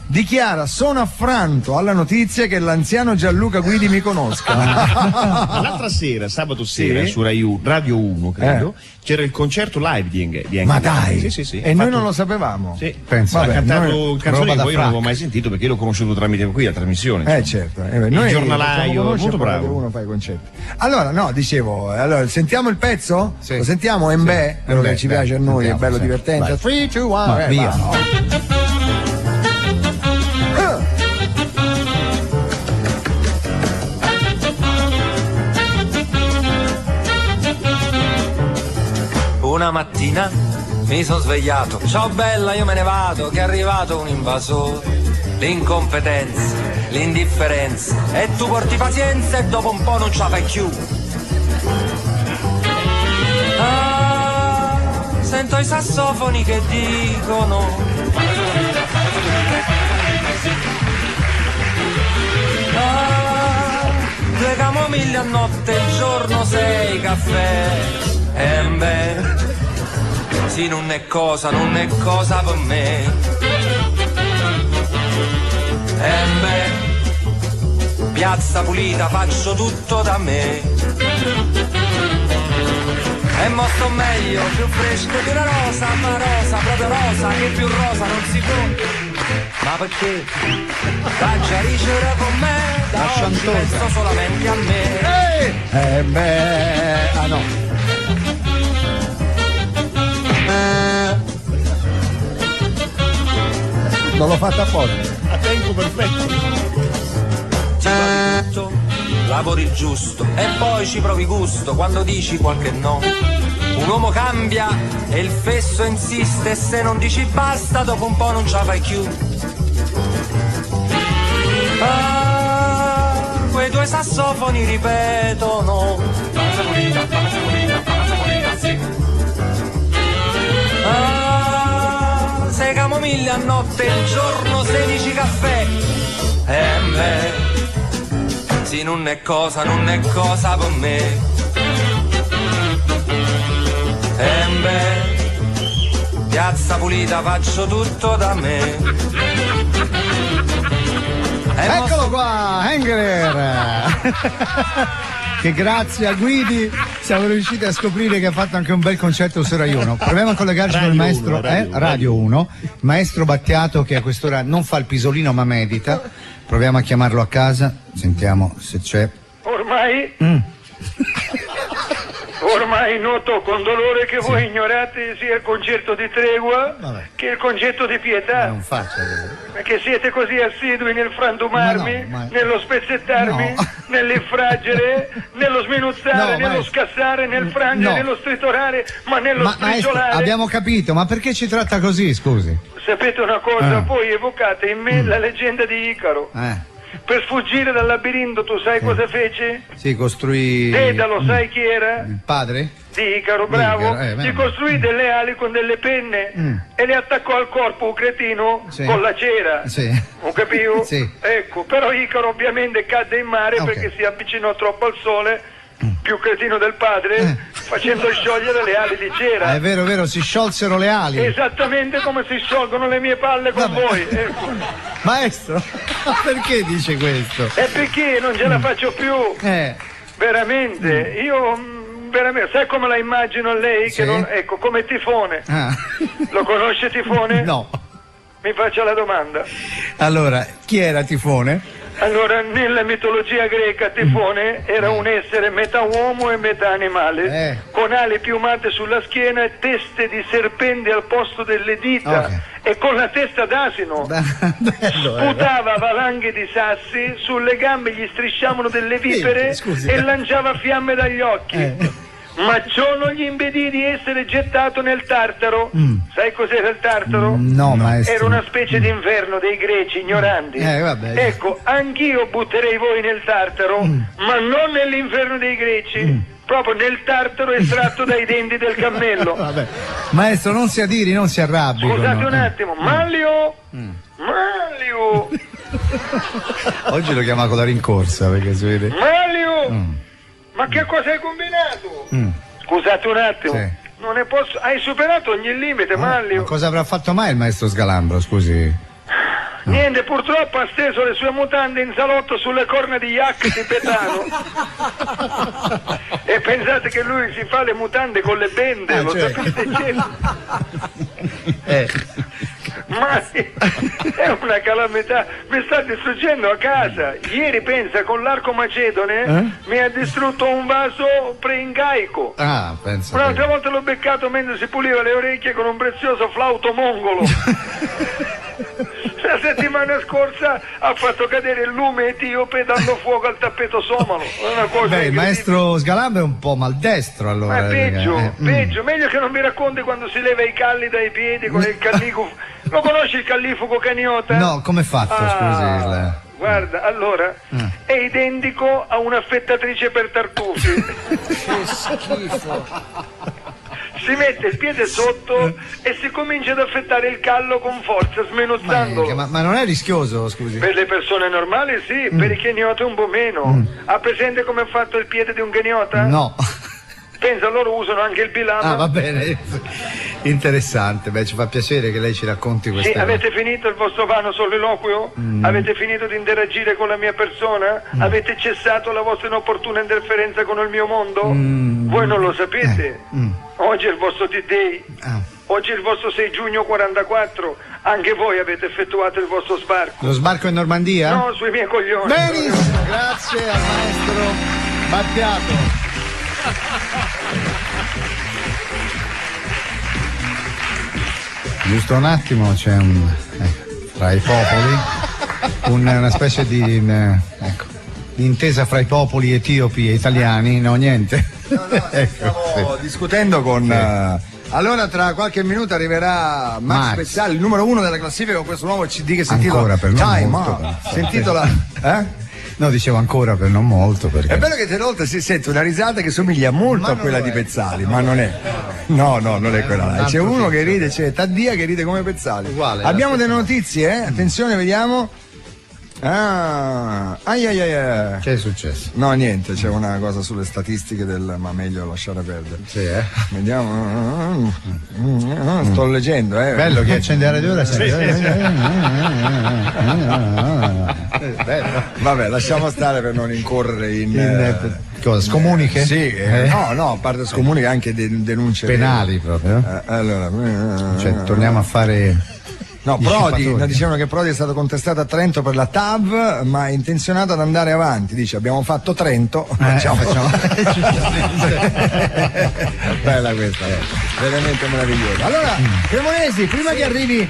dichiara: sono affranto alla notizia che l'anziano Gianluca Guidi mi conosca. L'altra sera, sabato sera, su Radio 1 credo, c'era il concerto live di Engeler. Ma dai! Sì. E noi non lo sapevamo. Sì. Pensa, ha cantato canzoni che poi io non avevo Frac. mai sentito perché io l'ho conosciuto tramite qui la trasmissione. Certo. Il giornalaio, molto bravo. Uno fa i concerti. Allora, sentiamo il pezzo? Sì. Lo sentiamo? Embe, quello che ci piace a noi, è bello divertente. 3, 2, 1, via. Una mattina mi sono svegliato, ciao bella io me ne vado, che è arrivato un invasore. l'incompetenza, l'indifferenza, e tu porti pazienza e dopo un po' non ce la fai più. Ah, sento i sassofoni che dicono ah, 2 camomille a notte, il giorno 6 caffè. E beh, sì, non è cosa per me. E beh, piazza pulita, faccio tutto da me. E mo sto meglio, più fresco di una rosa, ma rosa, proprio rosa, che più rosa non si può. Ma perché? Faccia ricevere con me, da oggi penso solamente a me. Beh, ah no. Non l'ho fatta apposta. A tempo perfetto. Ci provi tutto, lavori il giusto e poi ci provi gusto quando dici qualche no. Un uomo cambia e il fesso insiste, e se non dici basta dopo un po' non ce la fai più. Ah, quei 2 sassofoni ripetono ah, 6 camomille a notte, il giorno 16 caffè. E beh, sì, non è cosa per me. E beh, piazza pulita, faccio tutto da me. Eccolo qua, Engeler! Che grazie a Guidi siamo riusciti a scoprire che ha fatto anche un bel concerto su Rai 1. Proviamo a collegarci con il maestro Radio 1, maestro Battiato, che a quest'ora non fa il pisolino ma medita. Proviamo a chiamarlo a casa, sentiamo se c'è. Ormai noto con dolore che voi ignorate sia il concetto di tregua che il concetto di pietà. Non faccia perché siete così assidui nel frantumarmi, nello spezzettarmi, nell'infraggere, nello sminuzzare, nello scassare, nel frangere, nello stritorare, ma nello strisciolare. Maestro, abbiamo capito, ma perché ci tratta così, scusi? Sapete una cosa? Voi evocate in me la leggenda di Icaro. Per sfuggire dal labirinto, tu sai cosa fece? Sì, costruì... Dedalo, sai chi era? Il padre? Di Icaro, bravo. Gli costruì delle ali con delle penne e le attaccò al corpo un cretino con la cera. Non capivo? Ecco, però Icaro ovviamente cadde in mare perché si avvicinò troppo al sole, più cretino del padre, facendo sciogliere le ali di cera. È vero, si sciolsero le ali. Esattamente come si sciolgono le mie palle con voi. Ecco. Maestro, perché dice questo? È perché non ce la faccio più. Veramente, io... Veramente, sai come la immagino a lei? Che non, ecco, come Tifone. Lo conosce Tifone? No. Mi faccia la domanda. Allora, chi era Tifone? Allora, nella mitologia greca Tifone era un essere metà uomo e metà animale, con ali piumate sulla schiena e teste di serpenti al posto delle dita, e con la testa d'asino. Sputava valanghe di sassi, sulle gambe gli strisciavano delle vipere e lanciava fiamme dagli occhi. Ma ciò non gli impedì di essere gettato nel Tartaro. Sai cos'era il Tartaro? No, maestro. Era una specie di inferno dei greci ignoranti. Ecco, anch'io butterei voi nel Tartaro, ma non nell'inferno dei greci, proprio nel Tartaro estratto dai denti del cammello. Maestro, non si adiri, non si arrabbi. Scusate un attimo, Manlio! Oggi lo chiama con la rincorsa perché si vede. Manlio! Ma che cosa hai combinato? Scusate un attimo, non ne posso. Hai superato ogni limite, Manlio. Ma cosa avrà fatto mai il maestro Sgalambro, scusi? Niente, purtroppo ha steso le sue mutande in salotto sulle corna di Yak tibetano. E pensate che lui si fa le mutande con le bende, lo sapete? Ma è una calamità, mi sta distruggendo a casa. Ieri, pensa, con l'arco macedone mi ha distrutto un vaso preincaico. Un'altra volta l'ho beccato mentre si puliva le orecchie con un prezioso flauto mongolo. La settimana scorsa ha fatto cadere il lume etiope dando fuoco al tappeto somalo. È una cosa il maestro Sgalambro è un po' maldestro, allora. Ma è peggio, meglio che non mi racconti quando si leva i calli dai piedi con il callico Lo conosci il callifugo caniota? No, come è fatto, scusi? Guarda, allora, è identico a un'affettatrice per tartufi. Che schifo. Si mette il piede sotto e si comincia ad affettare il callo con forza, smenuzzandolo. Ma non è rischioso, scusi? Per le persone normali sì, per i kenioti un po' meno. Ha presente come è fatto il piede di un keniota? No. Pensa, loro usano anche il bilama. Ah, va bene. Interessante, beh, ci fa piacere che lei ci racconti queste Sì, avete finito il vostro vano soliloquio? Avete finito di interagire con la mia persona? Avete cessato la vostra inopportuna interferenza con il mio mondo? Voi non lo sapete? Oggi è il vostro D-Day. Oggi è il vostro 6 giugno 44. Anche voi avete effettuato il vostro sbarco. Lo sbarco in Normandia? No, sui miei coglioni. Benissimo, grazie al maestro Battiato. Giusto un attimo, c'è fra i popoli una specie di intesa fra i popoli etiopi e italiani, no niente. Stavo discutendo con allora tra qualche minuto arriverà Max Pezzali, il numero 1 della classifica, con questo nuovo CD che si intitola Time Out. Si intitola No, dicevo ancora per non molto, perché è bello che te volte si sente una risata che somiglia molto a quella di Pezzali, ma non è. No, non è quella là. C'è uno che ride, c'è Taddia che ride come Pezzali. Uguale, abbiamo delle notizie, Attenzione, vediamo. Che è successo? No, niente, c'è una cosa sulle statistiche ma meglio lasciare perdere. Sì, Vediamo. Sto leggendo, Bello che accende la radio ora. Vabbè, lasciamo stare per non incorrere in cosa? Scomuniche? Sì, no, a parte scomuniche anche denunce penali proprio. Allora, cioè, torniamo a fare. No, Prodi, dicevano che Prodi è stato contestato a Trento per la TAV, ma è intenzionato ad andare avanti. Dice: abbiamo fatto Trento, facciamo. Bella questa, veramente meravigliosa. Allora, Cremonesi, prima che arrivi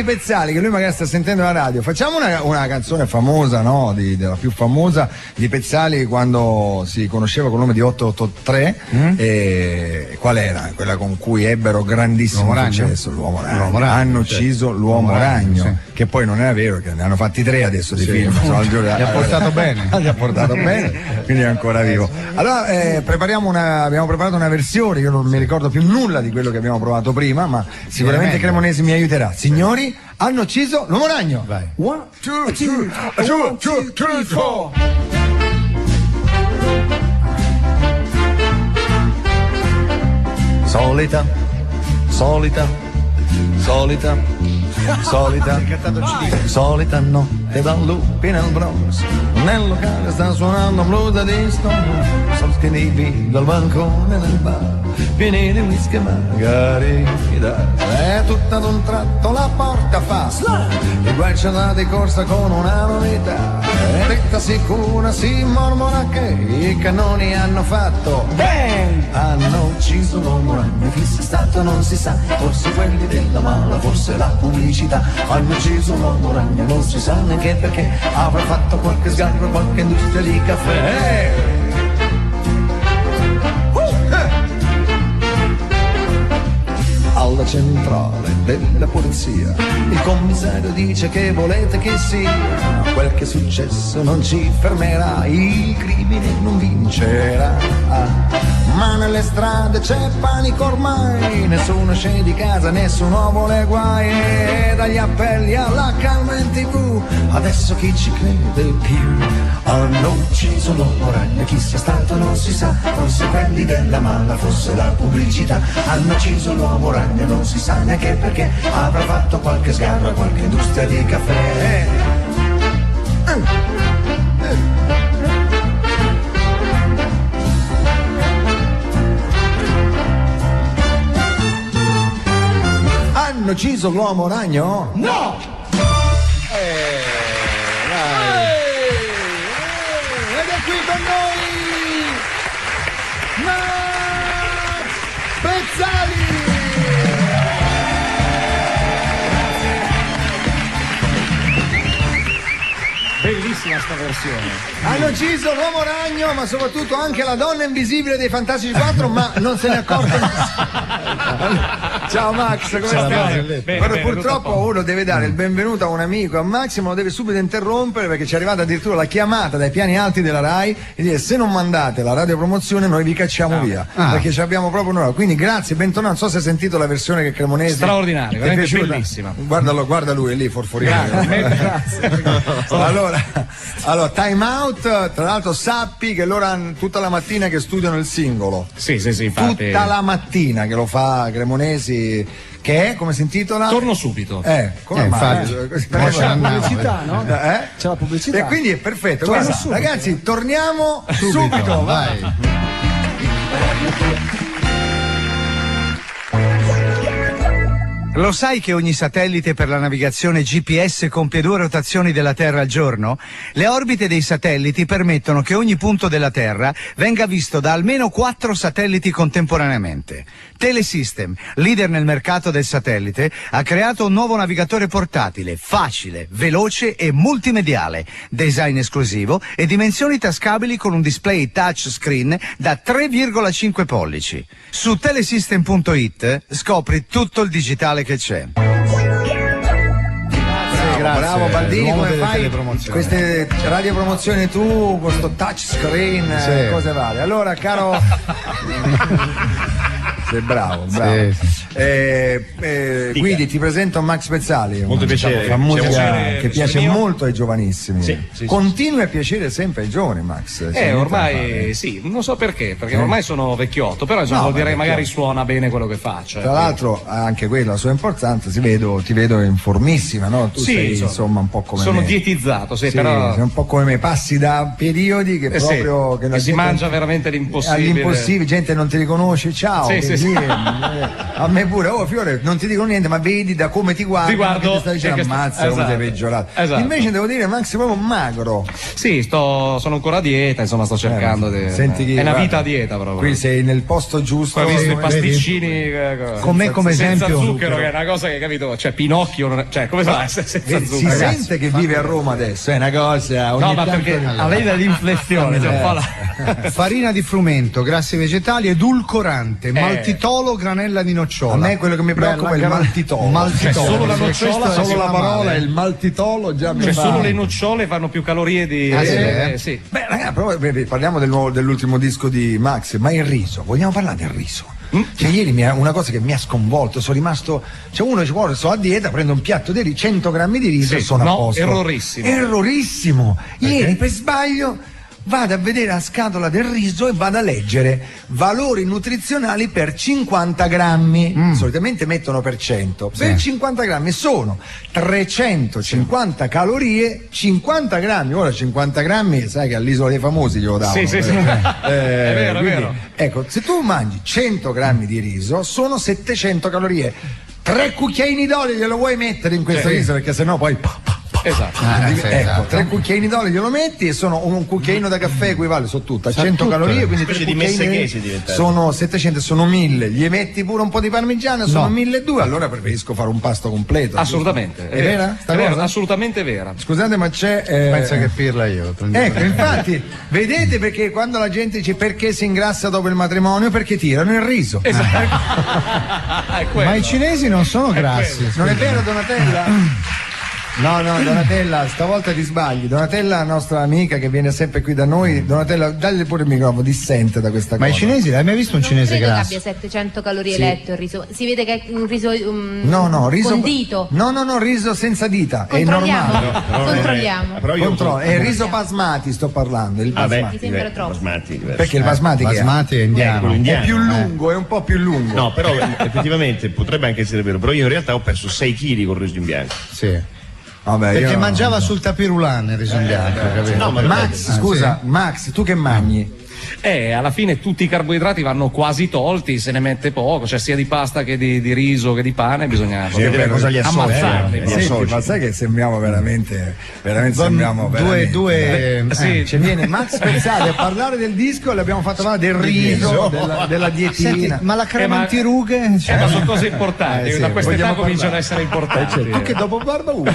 Pezzali, che lui magari sta sentendo la radio, facciamo una canzone famosa, no? Della più famosa di Pezzali, quando si conosceva con il nome di 883. E qual era? Quella con cui ebbero grandissimo successo, l'uomo ragno. Hanno ucciso l'uomo ragno, che poi non era vero, che ne hanno fatti 3 adesso di film. Gli ha portato bene. Gli ha portato bene, quindi è ancora vivo. Allora abbiamo preparato una versione, io non mi ricordo più nulla di quello che abbiamo provato prima, ma sicuramente Cremonesi mi aiuterà. Signori, hanno ucciso l'uomo ragno. Vai. 1, 2, 3, 4. Solita notte da lupi nel Bronx, nel locale sta suonando blues di Stone, sostenuti dal balcone del bar, pieni di whisky margarita, e tutto ad un tratto la porta fa slam, il guancia da di corsa con una novità, e dritta sicura si mormora che i cannoni hanno fatto bang, hanno ucciso l'uomo ragno, chi sia stato non si sa, forse quelli della mala, forse la pubblicità, hanno ucciso l'uomo ragno, non si sa neanche perché, avrà fatto qualche sgarro, qualche industria di caffè. Alla centrale della polizia il commissario dice che volete che sia, quel che è successo non ci fermerà, il crimine non vincerà, ma nelle strade c'è panico ormai, nessuno scende di casa, nessuno vuole guai, e dagli appelli alla calma in TV adesso chi ci crede più, hanno ucciso l'uomo ragno, chi sia stato non si sa, forse quelli della mala, forse la pubblicità, hanno ucciso l'uomo ragno, non si sa neanche perché, avrà fatto qualche sgarro, qualche industria di caffè. Hanno ucciso l'uomo ragno? No! Ed è qui con noi Max Pezzali! Bellissima sta versione. Hanno ucciso l'uomo ragno, ma soprattutto anche la donna invisibile dei Fantastici 4, ma non se ne è accorto nessuno. Ciao Max, come stai? Però purtroppo uno deve dare il benvenuto a un amico, a Max, ma lo deve subito interrompere perché ci è arrivata addirittura la chiamata dai piani alti della Rai e dire: se non mandate la radiopromozione noi vi cacciamo via, perché ci abbiamo proprio un'ora. Quindi grazie, bentornato. Non so se hai sentito la versione che Cremonesi. Straordinaria, veramente bellissima. Guarda lui, è lì forforino. Grazie. Allora, time out, tra l'altro sappi che loro hanno tutta la mattina che studiano il singolo. Sì, infatti. Tutta la mattina che lo fa Cremonesi, che è, come si intitola? Torno subito. Come mai? C'è la pubblicità, no? C'è la pubblicità. E quindi è perfetto. Guarda, ragazzi, torniamo subito. Vai. Lo sai che ogni satellite per la navigazione GPS compie 2 rotazioni della Terra al giorno? Le orbite dei satelliti permettono che ogni punto della Terra venga visto da almeno 4 satelliti contemporaneamente. Telesystem, leader nel mercato del satellite, ha creato un nuovo navigatore portatile, facile, veloce e multimediale, design esclusivo e dimensioni tascabili con un display touchscreen da 3,5 pollici. Su telesystem.it scopri tutto il digitale che c'è. Grazie. Bravo Baldini, come fai queste radiopromozioni tu, questo touchscreen, cose varie. Allora, caro sei bravo. Quindi ti presento Max Pezzali. Molto piacere. Fa musica che piace molto ai giovanissimi. Sì. Continui a piacere sempre ai giovani, Max. Ormai sì, non so perché ormai sono vecchiotto, però vuol dire magari suona bene quello che faccio. Tra l'altro anche quella la sua importanza, ti vedo in formissima, no? Tu sei insomma un po' come sono me. Dietizzato, però sei un po' come me, passi da periodi che proprio che si mangia veramente l'impossibile. Gente non ti riconosce, ciao. A me pure, Fiore, non ti dico niente, ma vedi da come ti guardo, ti stai dicendo ammazza come sei peggiorato. Invece devo dire Max è proprio magro. Sì, sono ancora a dieta, insomma sto cercando di. È una vita a dieta proprio. Qui sei nel posto giusto. Ho visto i pasticcini con me come senza esempio zucchero, che è una cosa che capito, cioè Pinocchio, come fa senza zucchero? Si sente che vive a Roma adesso, è una cosa. No, ma perché a lei dall'inflessione, farina di frumento, grassi vegetali, edulcorante, maltitolo, granella di nocciola. A me quello che mi preoccupa è il maltitolo. Cioè, solo la nocciola, solo la parola è il maltitolo già mi fa. Solo le nocciole fanno più calorie di. Sì. Beh, ragazzi, parliamo dell'ultimo disco di Max, ma il riso, vogliamo parlare del riso? Cioè, ieri una cosa che mi ha sconvolto, sono rimasto. Cioè, uno dice: guarda, sto a dieta, prendo un piatto di riso, 100 grammi di riso e sono a posto. Errorissimo. Ieri per sbaglio vado a vedere la scatola del riso e vado a leggere valori nutrizionali per 50 grammi. Solitamente mettono per 100. Per 50 grammi sono 350 calorie, 50 grammi. Ora 50 grammi, sai che all'Isola dei Famosi glielo davano. Sì. È vero. Ecco, se tu mangi 100 grammi di riso, sono 700 calorie. 3 cucchiaini d'olio glielo vuoi mettere in questo riso, perché sennò poi. Esatto. Ecco, 3 cucchiaini d'olio glielo metti e sono un cucchiaino da caffè equivale su tutto a 100 calorie, quindi 3 cucchiaini sono 700, sono 1000. Gli metti pure un po' di parmigiano, sono 1200. Allora preferisco fare un pasto completo. Assolutamente. È vera? Assolutamente vera. Scusate, ma c'è. Pensa che pirla io. Ecco, infatti, vedete perché quando la gente dice perché si ingrassa dopo il matrimonio? Perché tirano il riso. Esatto. Ma i cinesi non sono grassi. Non è vero, Donatella? No, Donatella, stavolta ti sbagli. Donatella, nostra amica che viene sempre qui da noi. Donatella, dagli pure il microfono, dissente da questa cosa. Ma i cinesi, hai mai visto un cinese grasso? Non credo che abbia 700 calorie letto il riso. Si vede che è un riso riso condito. No, riso senza dita. È normale. Controlliamo. È il riso basmati, sto parlando. Il basmati. Mi sembra troppo. Perché il basmati è indiano. È più lungo, è un po' più lungo. No, però effettivamente potrebbe anche essere vero, però io in realtà ho perso 6 kg con il riso in bianco. Sì. Vabbè, perché mangiava sul tapirulan il riso in bianco, capito? No, ma Max, scusa, Max, tu che mangi? Alla fine tutti i carboidrati vanno quasi tolti, se ne mette poco, cioè sia di pasta che di riso che di pane, bisogna ammazzarli. Ma sai che sembriamo veramente sembriamo due ci viene Max Pezzali a parlare del disco e l'abbiamo fatto parlare del riso, della dietina. Senti, ma la crema antirughe? Ma sono cose importanti, da questa età cominciano ad essere importanti. Tu che dopo barba usi.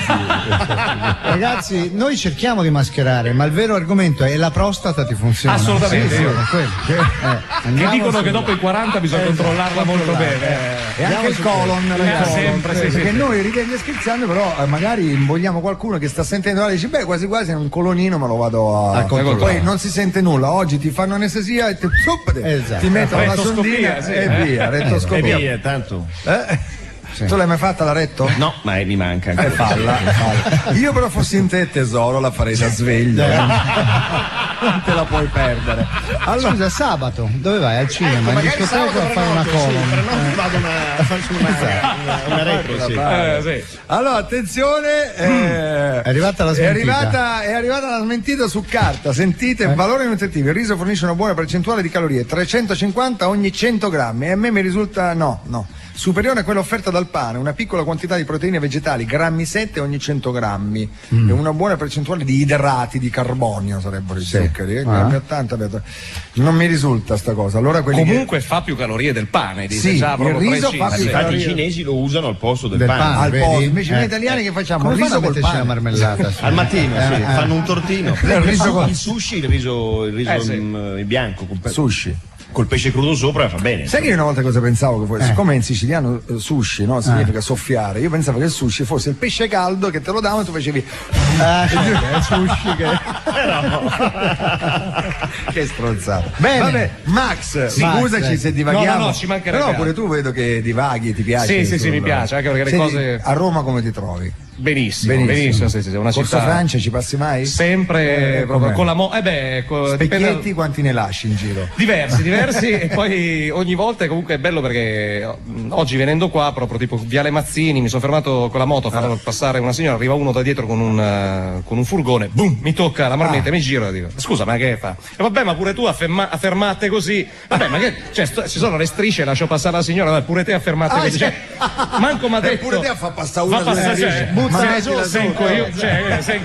Ragazzi, noi cerchiamo di mascherare, ma il vero argomento è la prostata ti funziona. Assolutamente. Che dicono che dopo i 40 bisogna controllarla molto bene. E anche il colon, sempre, perché noi ridendo e scherzando, però magari invogliamo qualcuno che sta sentendo e dice beh quasi quasi è un colonino, me lo vado a controllare. Poi non si sente nulla, oggi ti fanno anestesia e ti mettono la sondina e via, rettoscopia. E via, tanto. Sì. Tu l'hai mai fatta la retto? No, ma mi manca ancora. Falla. Io però fossi in te tesoro la farei da sveglio. Non te la puoi perdere. Allora, scusa, sabato dove vai? Al cinema? In discoteca a fare una colon? Però non vado a farci una retro, sì. Allora, attenzione, è arrivata la smentita. È arrivata la smentita su carta. Sentite, valore nutritivo. Il riso fornisce una buona percentuale di calorie, 350 ogni 100 grammi. E a me mi risulta no. Superiore a quella offerta dal pane, una piccola quantità di proteine vegetali, grammi 7 ogni 100 grammi, e una buona percentuale di idrati di carbonio sarebbero i zuccheri. Non mi risulta sta cosa. Allora comunque fa più calorie del pane, dice già il riso fa più infatti i cinesi lo usano al posto del pane. Al posto. Invece noi italiani che facciamo? Come il riso col pane, la marmellata. Al mattino fanno un tortino. Il sushi, il riso bianco, sushi. Col pesce crudo sopra fa bene. Sai che io una volta cosa pensavo? Che siccome in siciliano sushi, no? Significa soffiare, io pensavo che il sushi fosse il pesce caldo che te lo davano e tu facevi sushi che stronzata. Bene. Vabbè, Max, scusaci se divaghiamo. No, ci mancherebbe. Però pure tu vedo che divaghi, ti piace. Sì, mi piace, anche perché le cose. A Roma come ti trovi? Benissimo. Sì, una Corso città. Francia ci passi mai? Sempre proprio con la specchietti quanti ne lasci in giro? Diversi e poi ogni volta comunque è bello perché oggi venendo qua proprio tipo Viale Mazzini mi sono fermato con la moto a far passare una signora, arriva uno da dietro con un furgone, boom, mi tocca la marmetta, mi giro e dico scusa ma che fa? E vabbè ma pure tu affermate così, vabbè ma che ci sono le strisce, lascio passare la signora, pure te affermate così, cioè, manco mi ha detto pure te fa passare una sei un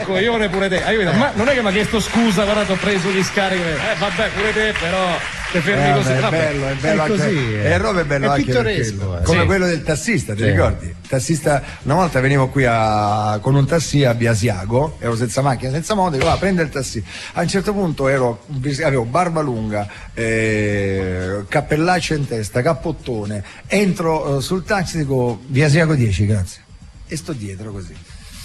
coglione pure te. Ma non è che mi ha chiesto scusa, guarda, ho preso gli scarichi. Vabbè, pure te, però te fermi così. È bello è così. E il roba è bello anche pittoresco. Come quello del tassista, ti ricordi? Tassista, una volta venivo qui con un tassi a Biasiago, ero senza macchina, senza moto, dico prende il tassi. A un certo punto avevo barba lunga, cappellaccio in testa, cappottone, entro sul taxi, dico Biasiago 10, grazie. E sto dietro così. A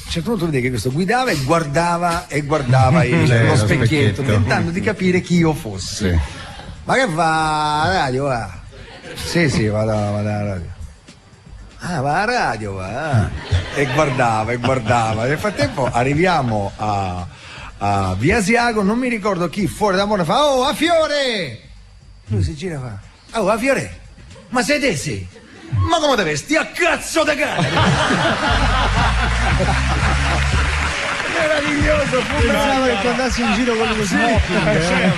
un certo punto vedi che questo guidava e guardava lo specchietto, tentando di capire chi io fossi. Sì. Ma che va la radio? Va? Sì, vado alla radio. Va alla radio, va. E guardava. Nel frattempo arriviamo a Via Asiago, non mi ricordo chi, fuori da Mona fa a Fiore! Lui si gira e fa a Fiore! Ma sei te sì? Ma come te vesti? A cazzo da cane! Meraviglioso, pensavo che tu andassi in giro con lo smoking.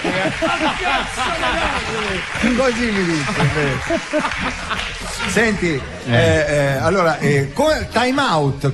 Così mi dice. Senti, allora, come time out,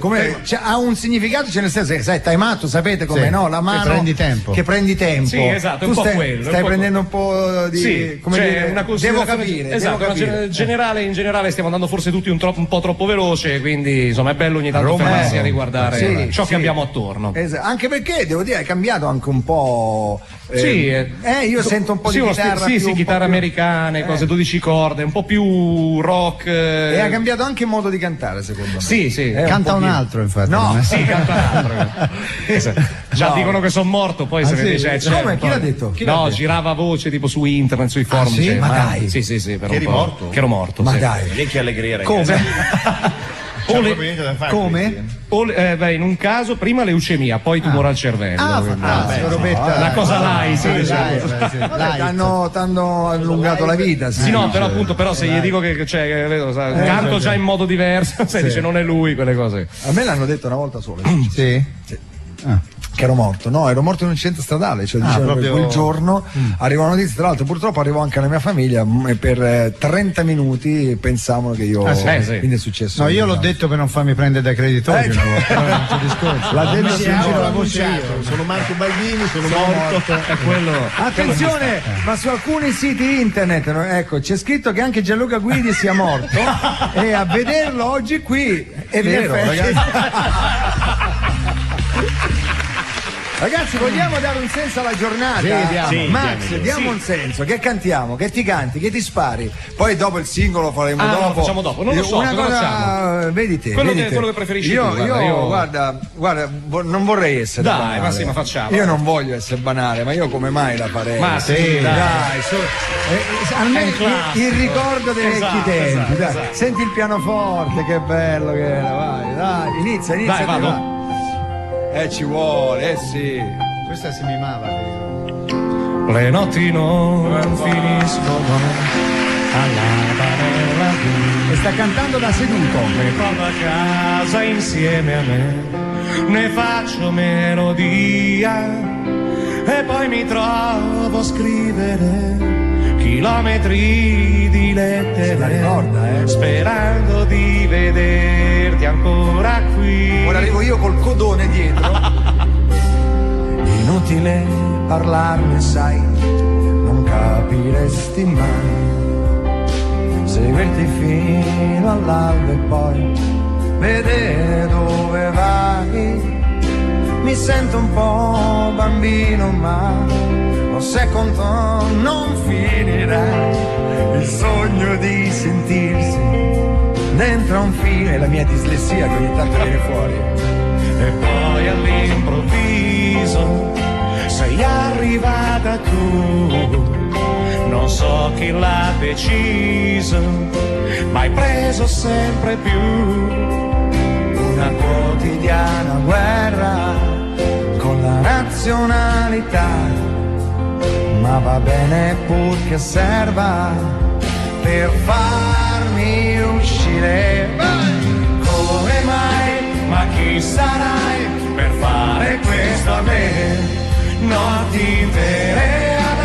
ha un significato, cioè nel senso che sai, time out, sapete come no? La mano che prendi tempo. Sì, esatto, tu un po' quello. Stai prendendo un po' di come dire, una devo capire. Esatto, in generale stiamo andando forse tutti un po' troppo veloce, quindi insomma è bello ogni tanto fermarsi a riguardare ciò che abbiamo attorno. Anche perché devo dire è cambiato anche un po'. Io sento un po' di chitarra. Chitarre americane, cose 12 corde, un po' più rock. E ha cambiato anche il modo di cantare, secondo me. Sì. Canta un altro, infatti. No, canta un altro. Già dicono che sono morto, poi se ne dice. Come? Chi l'ha detto? Girava voce tipo su internet, sui forum. Sì? Ma dai. Sì, per che eri morto? Che ero morto. Ma dai. E che allegria, ragazzi. Come? In un caso prima leucemia, poi tumore al cervello. Una cosa light. T'hanno allungato la vita. Sì, no, però appunto, se gli dico che canto già in modo diverso, dice non è lui, quelle cose. A me l'hanno detto una volta sola. Sì. Che ero morto, ero morto in un incidente stradale, cioè proprio quel giorno arrivò una notizia, tra l'altro purtroppo arrivò anche alla mia famiglia e per 30 minuti pensavano che io quindi è successo. No, io l'ho detto per non farmi prendere dai creditori una volta, non c'è discorso. L'ha detto si gira la voce io. Sono Marco Baldini, sono morto. È quello. Attenzione, ma su alcuni siti internet c'è scritto che anche Gianluca Guidi sia morto e a vederlo oggi qui è vero, ragazzi. Ragazzi, vogliamo dare un senso alla giornata? Sì, Max, diamo un senso. Che cantiamo, che ti canti, che ti spari. Poi dopo il singolo faremo dopo. Lo facciamo dopo. Non lo so, una cosa, vedi te. Quello che preferisci io, tu. Guarda, non vorrei essere banale. Dai, ma sì, ma facciamo. Io non voglio essere banale, ma io come mai la farei? Ma sì, dai, almeno il ricordo dei vecchi tempi. Dai. Esatto. Senti il pianoforte, che bello che era, vai, dai, inizia. Dai, vado. Ci vuole, sì. Questa si mimava. Le notti non finiscono alla barella. E sta cantando da seduto. Mi porto a casa insieme a me, ne faccio melodia e poi mi trovo a scrivere chilometri di lettere, sperando di vederti ancora qui. Ora arrivo io col codone dietro. Inutile parlarne, sai, non capiresti mai. Seguirti fino all'alba e poi vedere dove vai. Mi sento un po' bambino, ma lo sai conto non finirà. Il sogno di sentirsi dentro a un filo. È la mia dislessia che ogni tanto viene fuori. E poi all'improvviso sei arrivata tu, non so chi l'ha deciso, ma hai preso sempre più una quotidiana guerra con la razionalità, ma va bene pur che serva per farmi uscire. Come mai? Ma chi sarai per fare questo a me? Notti intere ad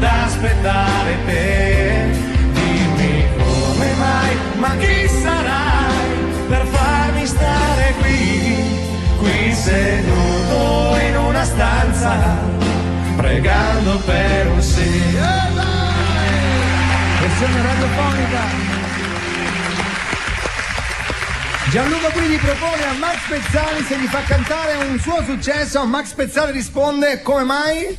aspettare te. Dimmi come mai, ma chi sarai per farmi stare qui seduto in una stanza, pregando per un sì. Versione radiofonica. Gianluca quindi propone a Max Pezzali se gli fa cantare un suo successo. Max Pezzali risponde: come mai?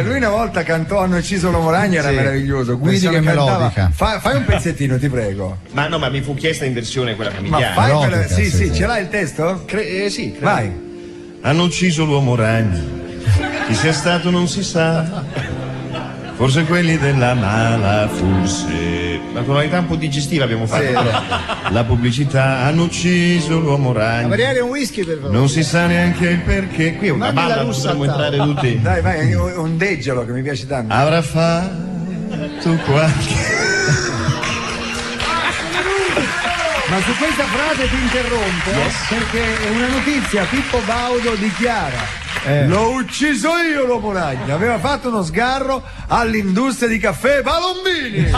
Lui una volta cantò Hanno ucciso l'uomo ragno, era meraviglioso. Guidi che melodica. Fai un pezzettino, ti prego. Ma no, ma mi fu chiesta in versione quella familiare. Ma fai quella, sì, ce l'hai il testo? Sì, credo. Vai. Hanno ucciso l'uomo ragno, chi sia stato non si sa, forse quelli della mala, forse. La tonalità un po' digestiva abbiamo fatto, però la pubblicità. Hanno ucciso l'uomo ragno. Avere un whisky per favore. Non si sa neanche il perché. Qui è una balla, possiamo entrare tutti. Dai, vai, ondeggialo che mi piace tanto. Avrà fatto qualche. Ma su questa frase ti interrompo perché è una notizia. Pippo Baudo dichiara: l'ho ucciso io l'uomo ragno, aveva fatto uno sgarro all'industria di caffè Palombini.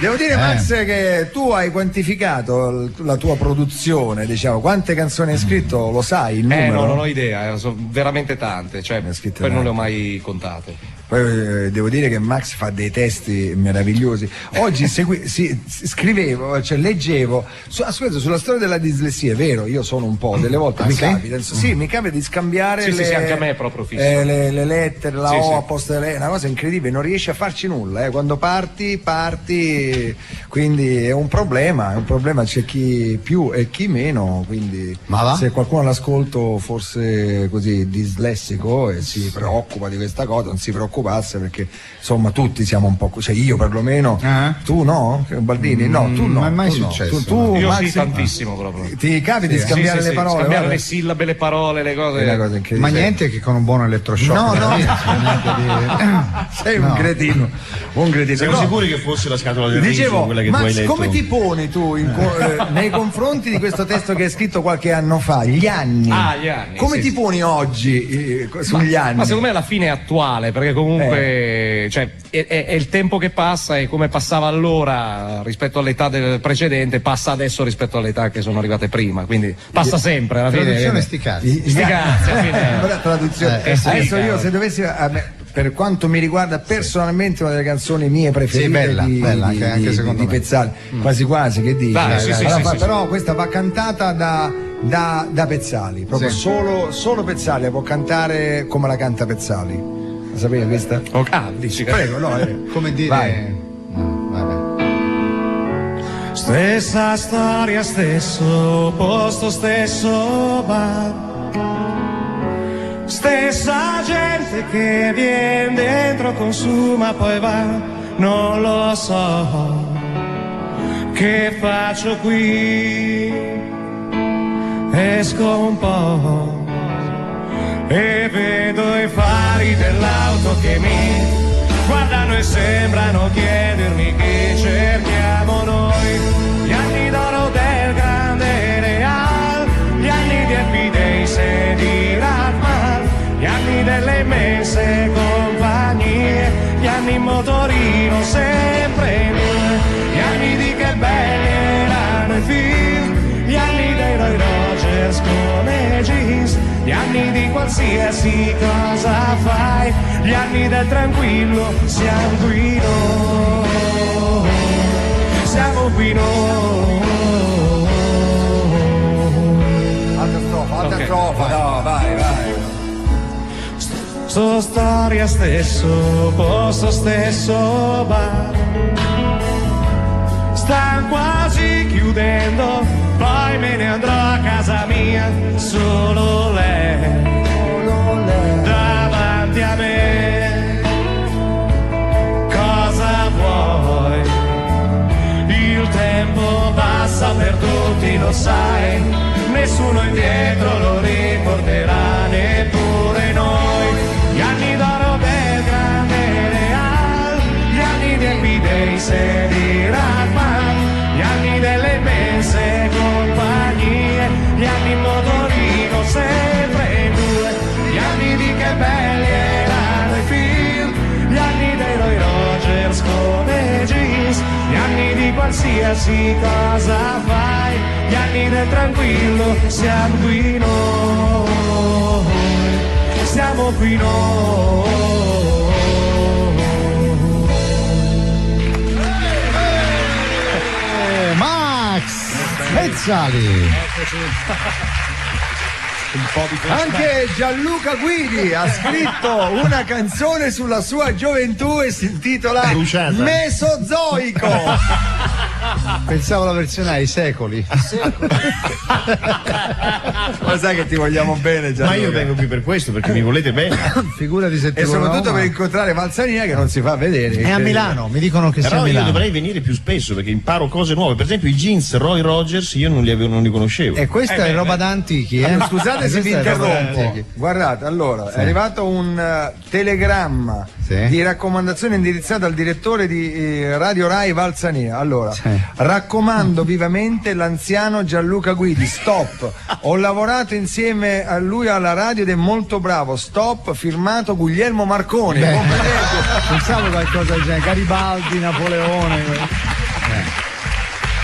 Devo dire, Max, che tu hai quantificato la tua produzione, diciamo, quante canzoni hai scritto, lo sai il numero? No, non ho idea, sono veramente tante, cioè poi non le ho mai contate. Poi devo dire che Max fa dei testi meravigliosi. Oggi scrivevo, cioè leggevo, ascolta, sulla storia della dislessia, è vero, io sono un po', delle volte mi capita, mi capita di scambiare sì, anche a me è proprio fisso. Le lettere, la O a posto delle, è una cosa incredibile, non riesci a farci nulla, quando parti, quindi è un problema, c'è chi più e chi meno, quindi se qualcuno all'ascolto forse così dislessico e si preoccupa di questa cosa, non si preoccupasse, perché insomma tutti siamo un po', cioè io perlomeno, tu no? Baldini? No, tu no. Non è mai successo. Tu, io Max, sì, tantissimo proprio. Ti capita di scambiare le parole? Scambiare le sillabe, le parole, le cose. È una cosa incredibile. Ma niente che con un buon elettroshock. No. Sei un cretino. Siamo sicuri che fosse la scatola del riso quella che tu hai letto? Come ti poni tu nei confronti di questo testo che hai scritto qualche anno fa? Gli anni. Gli anni. Come ti poni oggi sugli anni? Ma secondo me alla fine è attuale, perché comunque cioè, è il tempo che passa e come passava allora rispetto all'età del precedente, passa adesso rispetto all'età che sono arrivate prima, quindi passa sempre alla fine. Traduzione sti cazzi. Traduzione. Adesso io se dovessi per quanto mi riguarda personalmente, una delle canzoni mie preferite bella, bella, anche secondo di me. Pezzali, quasi quasi, che dici? Sì, Però questa va cantata da Pezzali, proprio Sì. solo Pezzali la può cantare come la canta Pezzali. La sapevi questa? Dici che... Prego, no, Come dire... vai. No, vabbè. Stessa storia, stesso posto, stesso bar. Stessa gente che viene dentro, consuma, poi va. Non lo so che faccio qui. Esco un po' e vedo i fari dell'auto che mi guardano e sembrano chiedermi che cerchiamo noi. Gli anni d'oro del grande Real, gli anni di Happy Days e di Ratman, gli anni delle immense compagnie, gli anni in motorino sempre in due, gli anni di che belli erano i film, gli anni dei Roy Rogers come jeans, gli anni di qualsiasi cosa fai, gli anni del tranquillo, siamo qui noi, siamo qui noi. Altra strofa, no, vai. Storia, stesso posto, stesso bar. Stanno quasi chiudendo, poi me ne andrò a casa mia, solo lei davanti a me. Cosa vuoi? Il tempo passa per tutti, lo sai, nessuno indietro lo riporterà, neppure noi. Gli anni d'oro del grande Real, gli anni di Happy Days e di Ratman, gli anni delle immense compagnie, gli anni in motorino sempre in due, gli anni di che belli erano i film, gli anni dei Roy Rogers come jeans, gli anni di qualsiasi cosa fai, gli anni del tranquillo, siamo qui noi, siamo qui noi. Max Pezzali. Anche Gianluca Guidi ha scritto una canzone sulla sua gioventù e si intitola Bruciata. Mesozoico. Pensavo la versione ai secoli. Ma sai che ti vogliamo bene, Gianluca. Ma io vengo qui per questo, perché mi volete bene. Figurati se ti E soprattutto Roma. per incontrare Valsanina che non si fa vedere. È a Milano, mi dicono che sia a Però io Milano. dovrei venire più spesso perché imparo cose nuove. Per esempio i jeans Roy Rogers io non li conoscevo. E questa è roba da antichi, eh? Scusate se vi Questa è roba da interrompo. antichi. Guardate, allora, è arrivato un telegramma di raccomandazione indirizzata al direttore di Radio Rai Valsanina. Allora, raccomando vivamente l'anziano Gianluca Guidi, stop. Ho lavorato insieme a lui alla radio ed è molto bravo. Stop, firmato Guglielmo Marconi. Beh, Complimenti. pensavo qualcosa del genere, Garibaldi, Napoleone.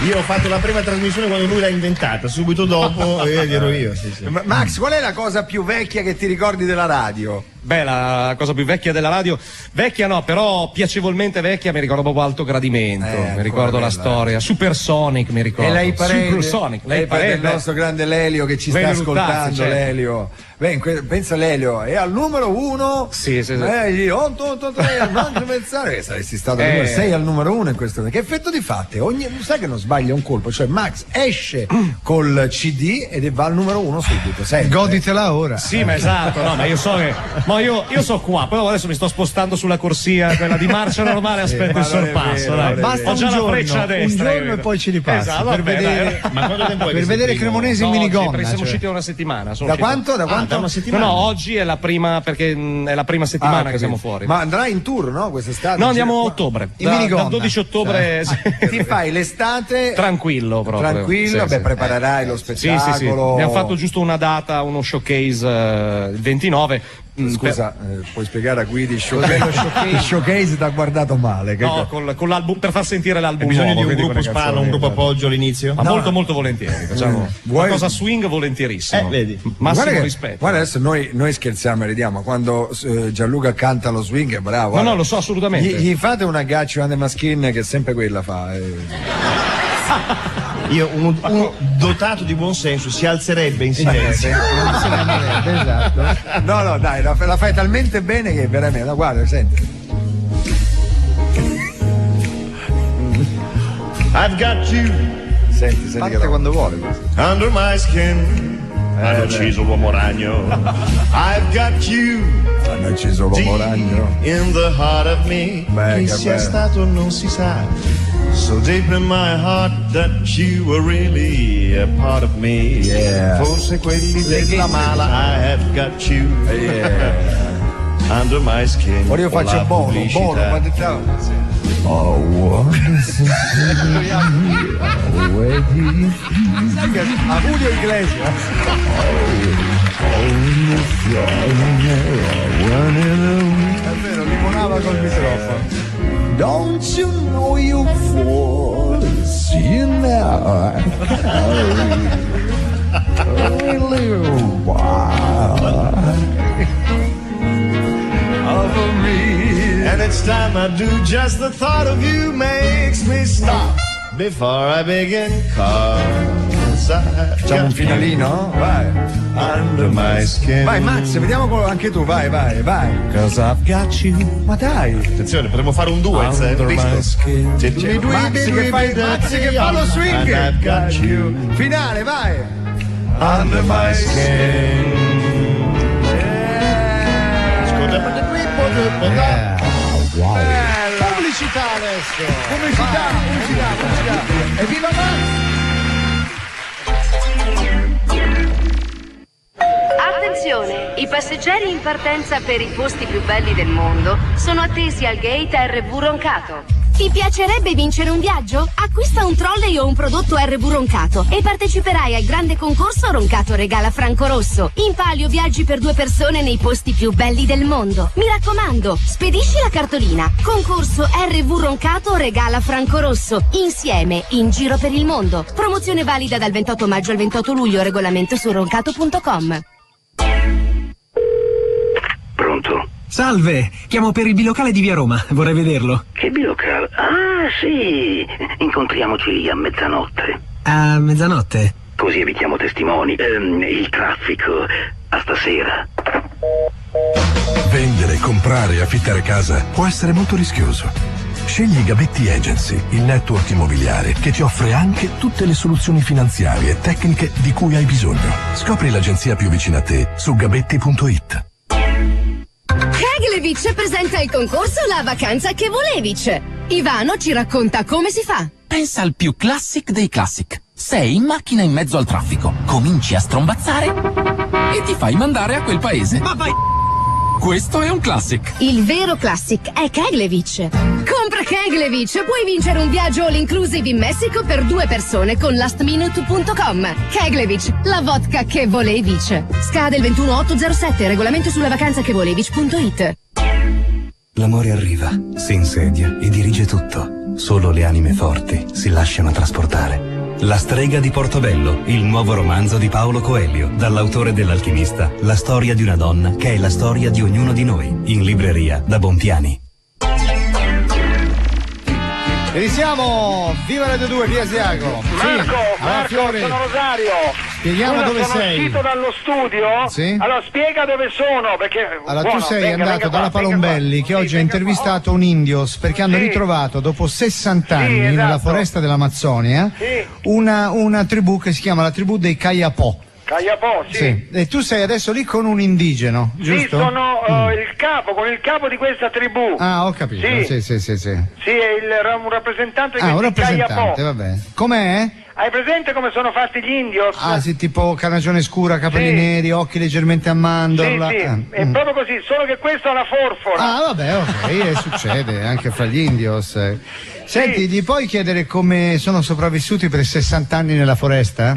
Io ho fatto la prima trasmissione quando lui l'ha inventata, subito dopo ero io. Sì. Max, qual è la cosa più vecchia che ti ricordi della radio? Beh, la cosa più vecchia della radio, vecchia no, però piacevolmente vecchia, mi ricordo proprio Alto Gradimento, mi ricordo la storia, Supersonic mi ricordo. E lei parente, Supersonic, lei del nostro grande Lelio che ci sta Veni ascoltando, Luttazzi, certo. Lelio. Beh, pensa Lelio, è al numero 1. Sì. 883, non pensare, saresti stato al numero 6 al numero 1 in questo. Che effetto di fate? Sai che non sbaglia un colpo, cioè Max esce col CD ed va al numero 1 subito. Sempre. Goditela ora. Sì, ma esatto, no, ma io so che. Ma io so qua, poi adesso mi sto spostando sulla corsia, quella di marcia normale, aspetto il sorpasso. Dai. Basta Ho già un la giorno, freccia a destra. un giorno e poi ci ripassi. Esatto, per vabbè, vedere, Ma quanto tempo è per che vedere sei Cremonesi in No, minigonna. oggi, perché siamo cioè. usciti da una settimana. Da quanto? Da quanto? Da una settimana. No, oggi è la prima, perché è la prima settimana che siamo fuori. Ma andrai in tour, no? Quest'estate? No, andiamo a ottobre. In minigonna. Dal 12 ottobre. Ti fai l'estate Tranquillo proprio. tranquillo, Sì, beh, sì. preparerai lo Sì, spettacolo. sì. Abbiamo fatto giusto una data, uno showcase il 29. Scusa, puoi spiegare a Guidi Showcase ti ha guardato male. No, con l'album, per far sentire l'album. Bisogno nuovo, di un gruppo spalla, un gruppo appoggio all'inizio? Ma molto volentieri. Facciamo una cosa swing volentierissimo. Vedi. Massimo rispetto. Guarda, adesso noi scherziamo e ridiamo. Quando Gianluca canta lo swing è bravo. No, lo so assolutamente. Gli fate una Gaccio and the Maschin che sempre quella fa. Io, un dotato di buon senso, si alzerebbe in silenzio. Esatto. No, dai, la fai talmente bene che veramente, guarda, senti. I've got you. Senti parte quando vuole. Under my skin. Hanno ucciso l'uomo ragno. I've got you. Hanno ucciso l'uomo ragno. In the heart of me. Chi sia stato non si sa. So deep in my heart that you were really a part of me. Yeah. Forse quelli della mala. I have got you. Yeah. Under my skin. Ora io faccio Bono, quando ciao. Oh, a Julio Iglesias. È vero, limonava col microfono. Don't you know you force you know over me. And each time I do, just the thought of you makes me stop before I begin. Facciamo un finalino? Vai. Under my skin. Vai Max, vediamo anche tu, vai. Cause I've got you. Ma dai. Attenzione, potremmo fare un duet. Max che fa lo swing. I've got you. Finale, vai. Under my skin. Wow. Pubblicità adesso. Pubblicità. Evviva Max. Attenzione, i passeggeri in partenza per i posti più belli del mondo sono attesi al gate RV Roncato. Ti piacerebbe vincere un viaggio? Acquista un trolley o un prodotto RV Roncato e parteciperai al grande concorso Roncato Regala Franco Rosso. In palio viaggi per 2 persone nei posti più belli del mondo. Mi raccomando, spedisci la cartolina. Concorso RV Roncato Regala Franco Rosso. Insieme, in giro per il mondo. Promozione valida dal 28 maggio al 28 luglio. Regolamento su roncato.com. Pronto? Salve, chiamo per il bilocale di Via Roma, vorrei vederlo. Che bilocale? Ah, sì, incontriamoci lì a mezzanotte. A mezzanotte? Così evitiamo testimoni. Il traffico. A stasera. Vendere, comprare e affittare casa può essere molto rischioso. Scegli Gabetti Agency, il network immobiliare che ti offre anche tutte le soluzioni finanziarie e tecniche di cui hai bisogno. Scopri l'agenzia più vicina a te su gabetti.it. Keglevic presenta il concorso La vacanza che volevic. Ivano ci racconta come si fa. Pensa al più classic dei classic. Sei in macchina in mezzo al traffico, cominci a strombazzare e ti fai mandare a quel paese. Ma vai! Questo è un classic. Il vero classic è Keglevic. Compra Keglevic, puoi vincere un viaggio all inclusive in Messico per 2 persone con lastminute.com. Keglevic, la vodka che volevic. Scade il 21/8/07, regolamento sulla vacanza che volevic.it. L'amore arriva, si insedia e dirige tutto. Solo le anime forti si lasciano trasportare. La strega di Portobello, il nuovo romanzo di Paolo Coelho, dall'autore dell'Alchimista, la storia di una donna che è la storia di ognuno di noi, in libreria da Bompiani. E risiamo, viva Radio 2, via Asiago. Marco, sono Rosario. Spieghiamo dove sono sei. Sono uscito dallo studio. Sì? Allora spiega dove sono, perché allora tu sei andato dalla Palombelli che oggi ha intervistato un indios perché hanno ritrovato dopo 60 anni nella foresta dell'Amazzonia una tribù che si chiama la tribù dei Kayapó. Kayapó, sì. E tu sei adesso lì con un indigeno, giusto? Sì, sono con il capo di questa tribù. Ah, ho capito. Sì. Sì, è un rappresentante di un rappresentante, vabbè. Com'è? Hai presente come sono fatti gli indios? Ah, sì, tipo carnagione scura, capelli neri, occhi leggermente a mandorla. Sì, è proprio così, solo che questo ha la forfora. Ah, vabbè, ok, succede anche fra gli indios. Senti, gli puoi chiedere come sono sopravvissuti per 60 anni nella foresta?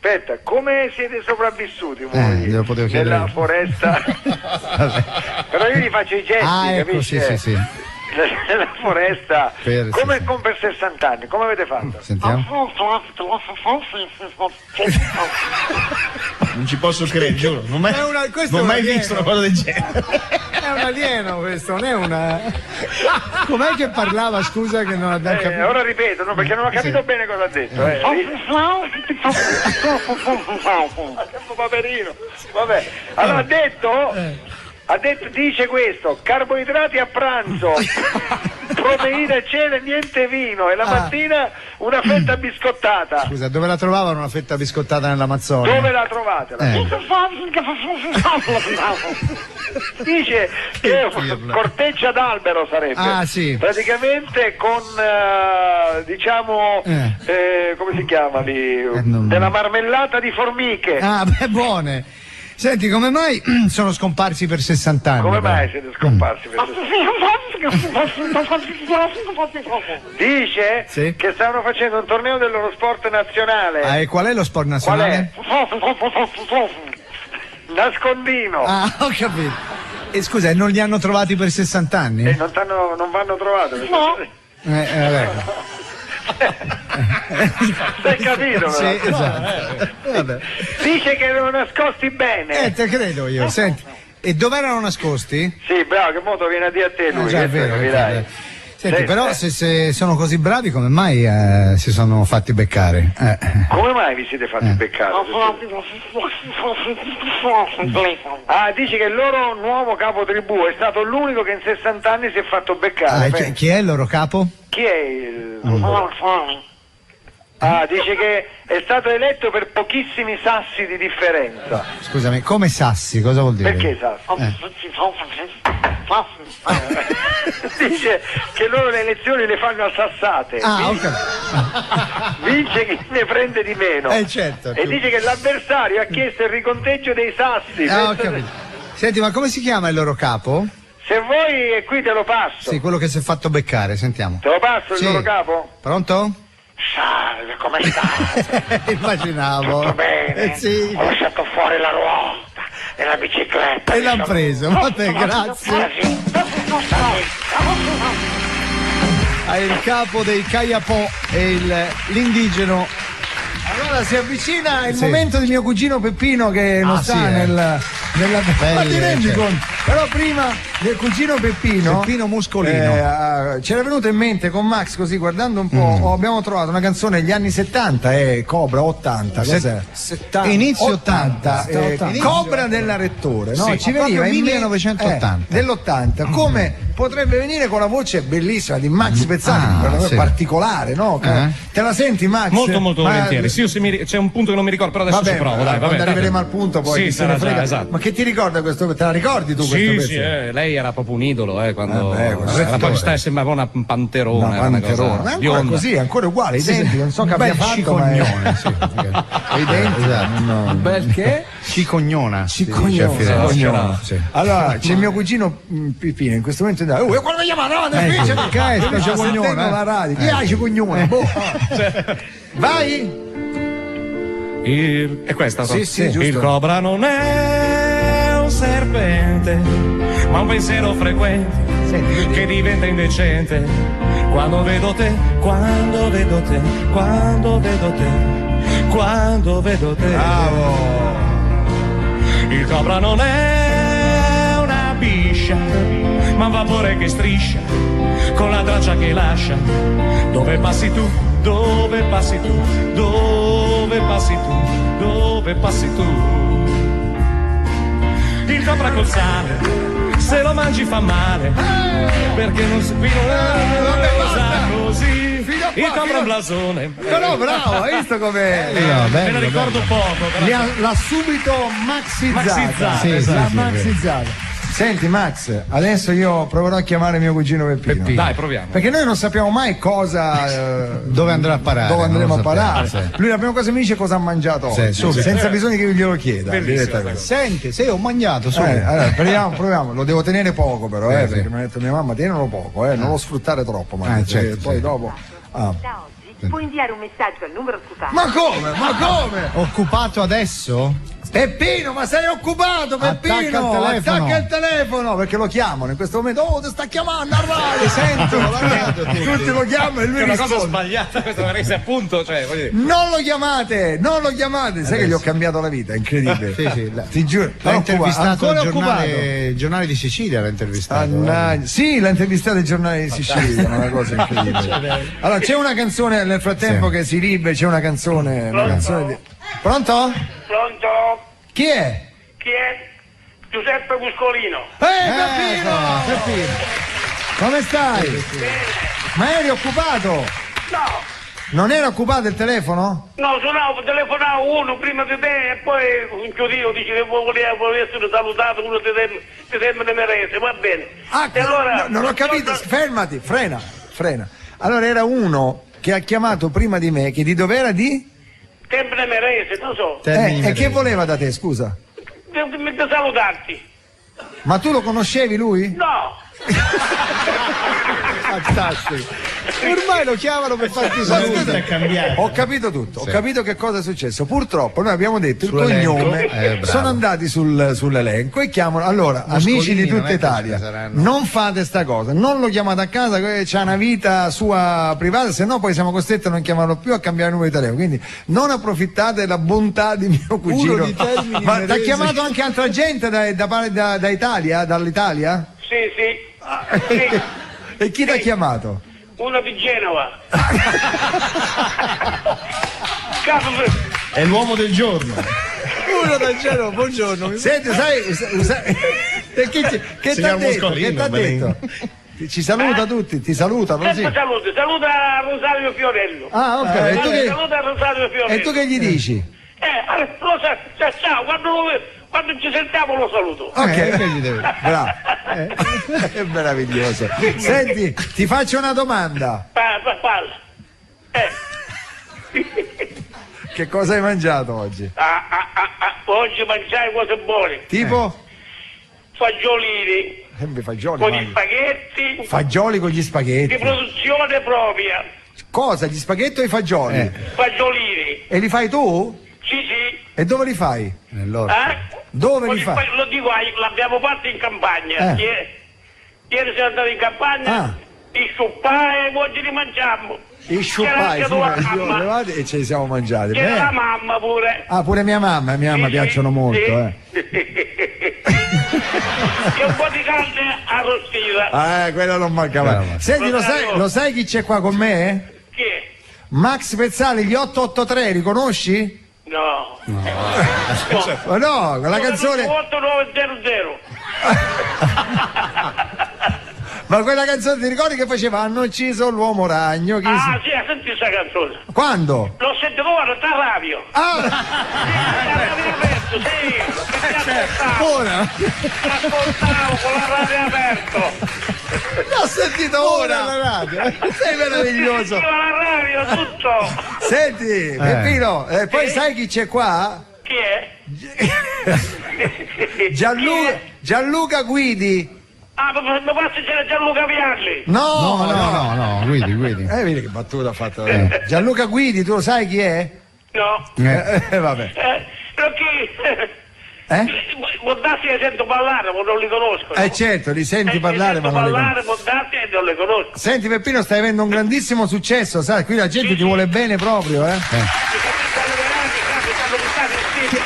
aspetta, come siete sopravvissuti voi glielo potevo chiedere nella io. foresta? Però io gli faccio i gesti, ecco, capisci? sì. Nella foresta, Per 60 anni, come avete fatto? Sentiamo. Non ci posso credere, giuro. Non mai, non mai visto una cosa del genere. È un alieno questo, non è una. Com'è che parlava, scusa, che non abbiamo capito? Ora ripeto, no, perché non ho capito bene cosa ha detto. Paperino. Vabbè. Allora dice questo: carboidrati a pranzo, proteine a cena e niente vino, e la mattina una fetta biscottata. Scusa, dove la trovavano una fetta biscottata nell'Amazzonia? Dove la trovate? Dice che corteccia d'albero sarebbe. Ah, sì. Praticamente con diciamo come si chiama lì? Della marmellata di formiche. Ah, beh, buone. Senti, come mai sono scomparsi per 60 anni? Come mai siete scomparsi per 60 anni? Dice che stavano facendo un torneo del loro sport nazionale. Ah, e qual è lo sport nazionale? Nascondino. Ah, ho capito. E scusa, non li hanno trovati per 60 anni? Non vanno trovati. Vabbè. Hai capito? Sì, esatto. Vabbè. Dice che erano nascosti bene. Te credo io. Senti, e dove erano nascosti? Sì, bravo, che modo viene a dire a te lui. Già, è vero. Senti, però se sono così bravi, come mai si sono fatti beccare? Come mai vi siete fatti beccare? Ah, dice che il loro nuovo capo tribù è stato l'unico che in 60 anni si è fatto beccare. Chi è il loro capo? Chi è il... Ah, dice che è stato eletto per pochissimi sassi di differenza. Scusami, come sassi? Cosa vuol dire? Perché sassi? Dice che loro le elezioni le fanno a sassate. Vince chi ne prende di meno. Certo. E dice che l'avversario ha chiesto il riconteggio dei sassi. Ho capito. Senti, ma come si chiama il loro capo? Se vuoi qui te lo passo. Sì, quello che si è fatto beccare, sentiamo. Te lo passo il loro capo? Pronto? Salve, come stai? Immaginavo. Tutto bene? Sì. Ho lasciato fuori la ruota e la bicicletta. E l'hanno preso, vabbè, grazie. È il capo dei Kayapò e l'indigeno. Allora si avvicina il momento di mio cugino Peppino che non sta nella ma ti rendi conto? Però prima del cugino Peppino muscolino c'era venuto in mente con Max, così guardando un po', abbiamo trovato una canzone degli anni 70, Cobra 80, cos'è? 70. Inizio 80, Cobra della Rettore, no? Sì, Ci veniva in 1980 dell'80, come potrebbe venire con la voce bellissima di Max Pezzali, particolare, no? Te la senti, Max? Molto volentieri. Sì, c'è un punto che non mi ricordo, però adesso ci provo. Quando arriveremo al punto poi chi se ne frega. Esatto. Ma che ti ricorda questo? Te la ricordi tu questo pezzo? Sì, lei era proprio un idolo, quando sembrava una panterona. Ma ancora così, ancora uguale, identico, non so che abbia fatto. Cicognone, identico. Bel che? Cicognona. Cicognona. Allora, c'è mio cugino Pipino in questo momento io quando mi chiamano che Cicognona la radio. Chi ha Cicognona? Vai! È questa? Sì, giusto. Il cobra non è un serpente, ma un pensiero frequente che diventa indecente quando vedo te, quando vedo te, quando vedo te, quando vedo te. Bravo! Il cobra non è una biscia, ma un vapore che striscia con la traccia che lascia. Dove passi tu? Dove passi tu? Dove passi tu? Dove passi tu? Il cobra col sale, se lo mangi fa male, perché non si usa così. Il cobra è un blasone. Però bravo, hai visto come me ne ricordo poco. L'ha subito maxizzata. Maxizzata. Senti Max, adesso io proverò a chiamare mio cugino Peppino. Dai, proviamo. Perché noi non sappiamo mai cosa dove andrà a parare. Dove andremo a parare. Lui la prima cosa mi dice cosa ha mangiato oggi, senza bisogno che io glielo chieda. Senti, se ho mangiato allora, proviamo, lo devo tenere poco però, perché mi ha detto mia mamma tenelo poco, non lo sfruttare troppo, poi dopo. Puoi inviare un messaggio al numero occupato. Ma come? Ma come? Occupato adesso? Peppino, ma sei occupato, Peppino? Attacca il telefono, perché lo chiamano in questo momento. Oh, ti sta chiamando, arrabbiati. Ti sento, tutti lo chiamano e lui è una risponde. cosa sbagliata questa, una resa appunto, cioè, voglio dire. Non lo chiamate. Sai che gli ho cambiato la vita, è incredibile. Sì. Ti giuro. L'ha intervistato il giornale di Sicilia, l'ha intervistato. Sì, l'ha intervistato il giornale di Sicilia, una cosa incredibile. Allora, c'è una canzone nel frattempo che si libera, c'è una canzone. Pronto? Pronto? Chi è? Chi è? Giuseppe Buscolino. Peppino! Come stai? Bene. Ma eri occupato? No. Non era occupato il telefono? No, telefonavo uno prima di te e poi un giudizio dice che voleva essere salutato uno di Termine Merese, va bene. E allora, non ho capito, fermati, frena. Allora era uno che ha chiamato prima di me, che di dov'era di? Termine Merese, non so. E che voleva da te, scusa? Di salutarti. Ma tu lo conoscevi lui? No. Fantastico. Ormai lo chiamano per farti salutare. Ho capito tutto, ho capito che cosa è successo. Purtroppo noi abbiamo detto il cognome, sono andati sull'elenco e chiamano. Allora, amici di tutta Italia, non fate sta cosa, non lo chiamate a casa, c'ha una vita sua privata, se no poi siamo costretti a non chiamarlo più, a cambiare il numero di telefono. Quindi non approfittate della bontà di mio cugino. Ma ti ha chiamato anche altra gente da Italia, dall'Italia? Sì. E chi ti ha chiamato? Uno di Genova. È l'uomo del giorno. Uno da Genova, buongiorno. Senti, sai che ti ha detto? Che t'ha detto? Ci saluta tutti, ti salutano, sì. Saluta Rosario Fiorello. Ah, ok. Saluta Rosario Fiorello. E tu che gli dici? Ciao, quando ci sentiamo lo saluto. Ok, bravo. È meraviglioso. Senti, ti faccio una domanda. Parla. Che cosa hai mangiato oggi? Oggi mangiai cose buone. Tipo? Fagiolini. Fagioli con gli spaghetti. Fagioli con gli spaghetti. Di produzione propria. Cosa? Gli spaghetti o i fagioli? Fagiolini. E li fai tu? Sì. E dove li fai? Nell'orto. Dove li fai? Lo dico, l'abbiamo fatto in campagna. Ieri siamo andati in campagna, i sciuppai e oggi li mangiamo. I sciuppai, sì, e ce li siamo mangiati. C'era la mamma pure. Ah, pure mia mamma piacciono molto. E un po' di carne arrostita. Quella non mancava. Senti, lo sai chi c'è qua con me? Chi è? Max Pezzali, gli 883, li conosci? No. No, la canzone 8900. Ma quella canzone ti ricordi che faceva Hanno ucciso l'uomo ragno? Sì, senti questa canzone. Quando? L'ho sentito ora da radio. Radio aperto, sì. Ora? Ascoltavo con la radio aperto. L'ho sentito ora alla radio. Sei meraviglioso. La radio, tutto. Senti, Peppino, poi sai chi c'è qua? Chi è? Gianluca Guidi. Ma basta c'era Gianluca Vialli. No, Guidi. Vedi che battuta ha fatto. Gianluca Guidi, tu lo sai chi è? No. Vabbè. Può darsi che sento parlare, ma non li conosco. Certo, li senti parlare, ma non li conosco. Può darsi che non li conosco. Senti Peppino, stai avendo un grandissimo successo, sai? Qui la gente ti vuole bene proprio,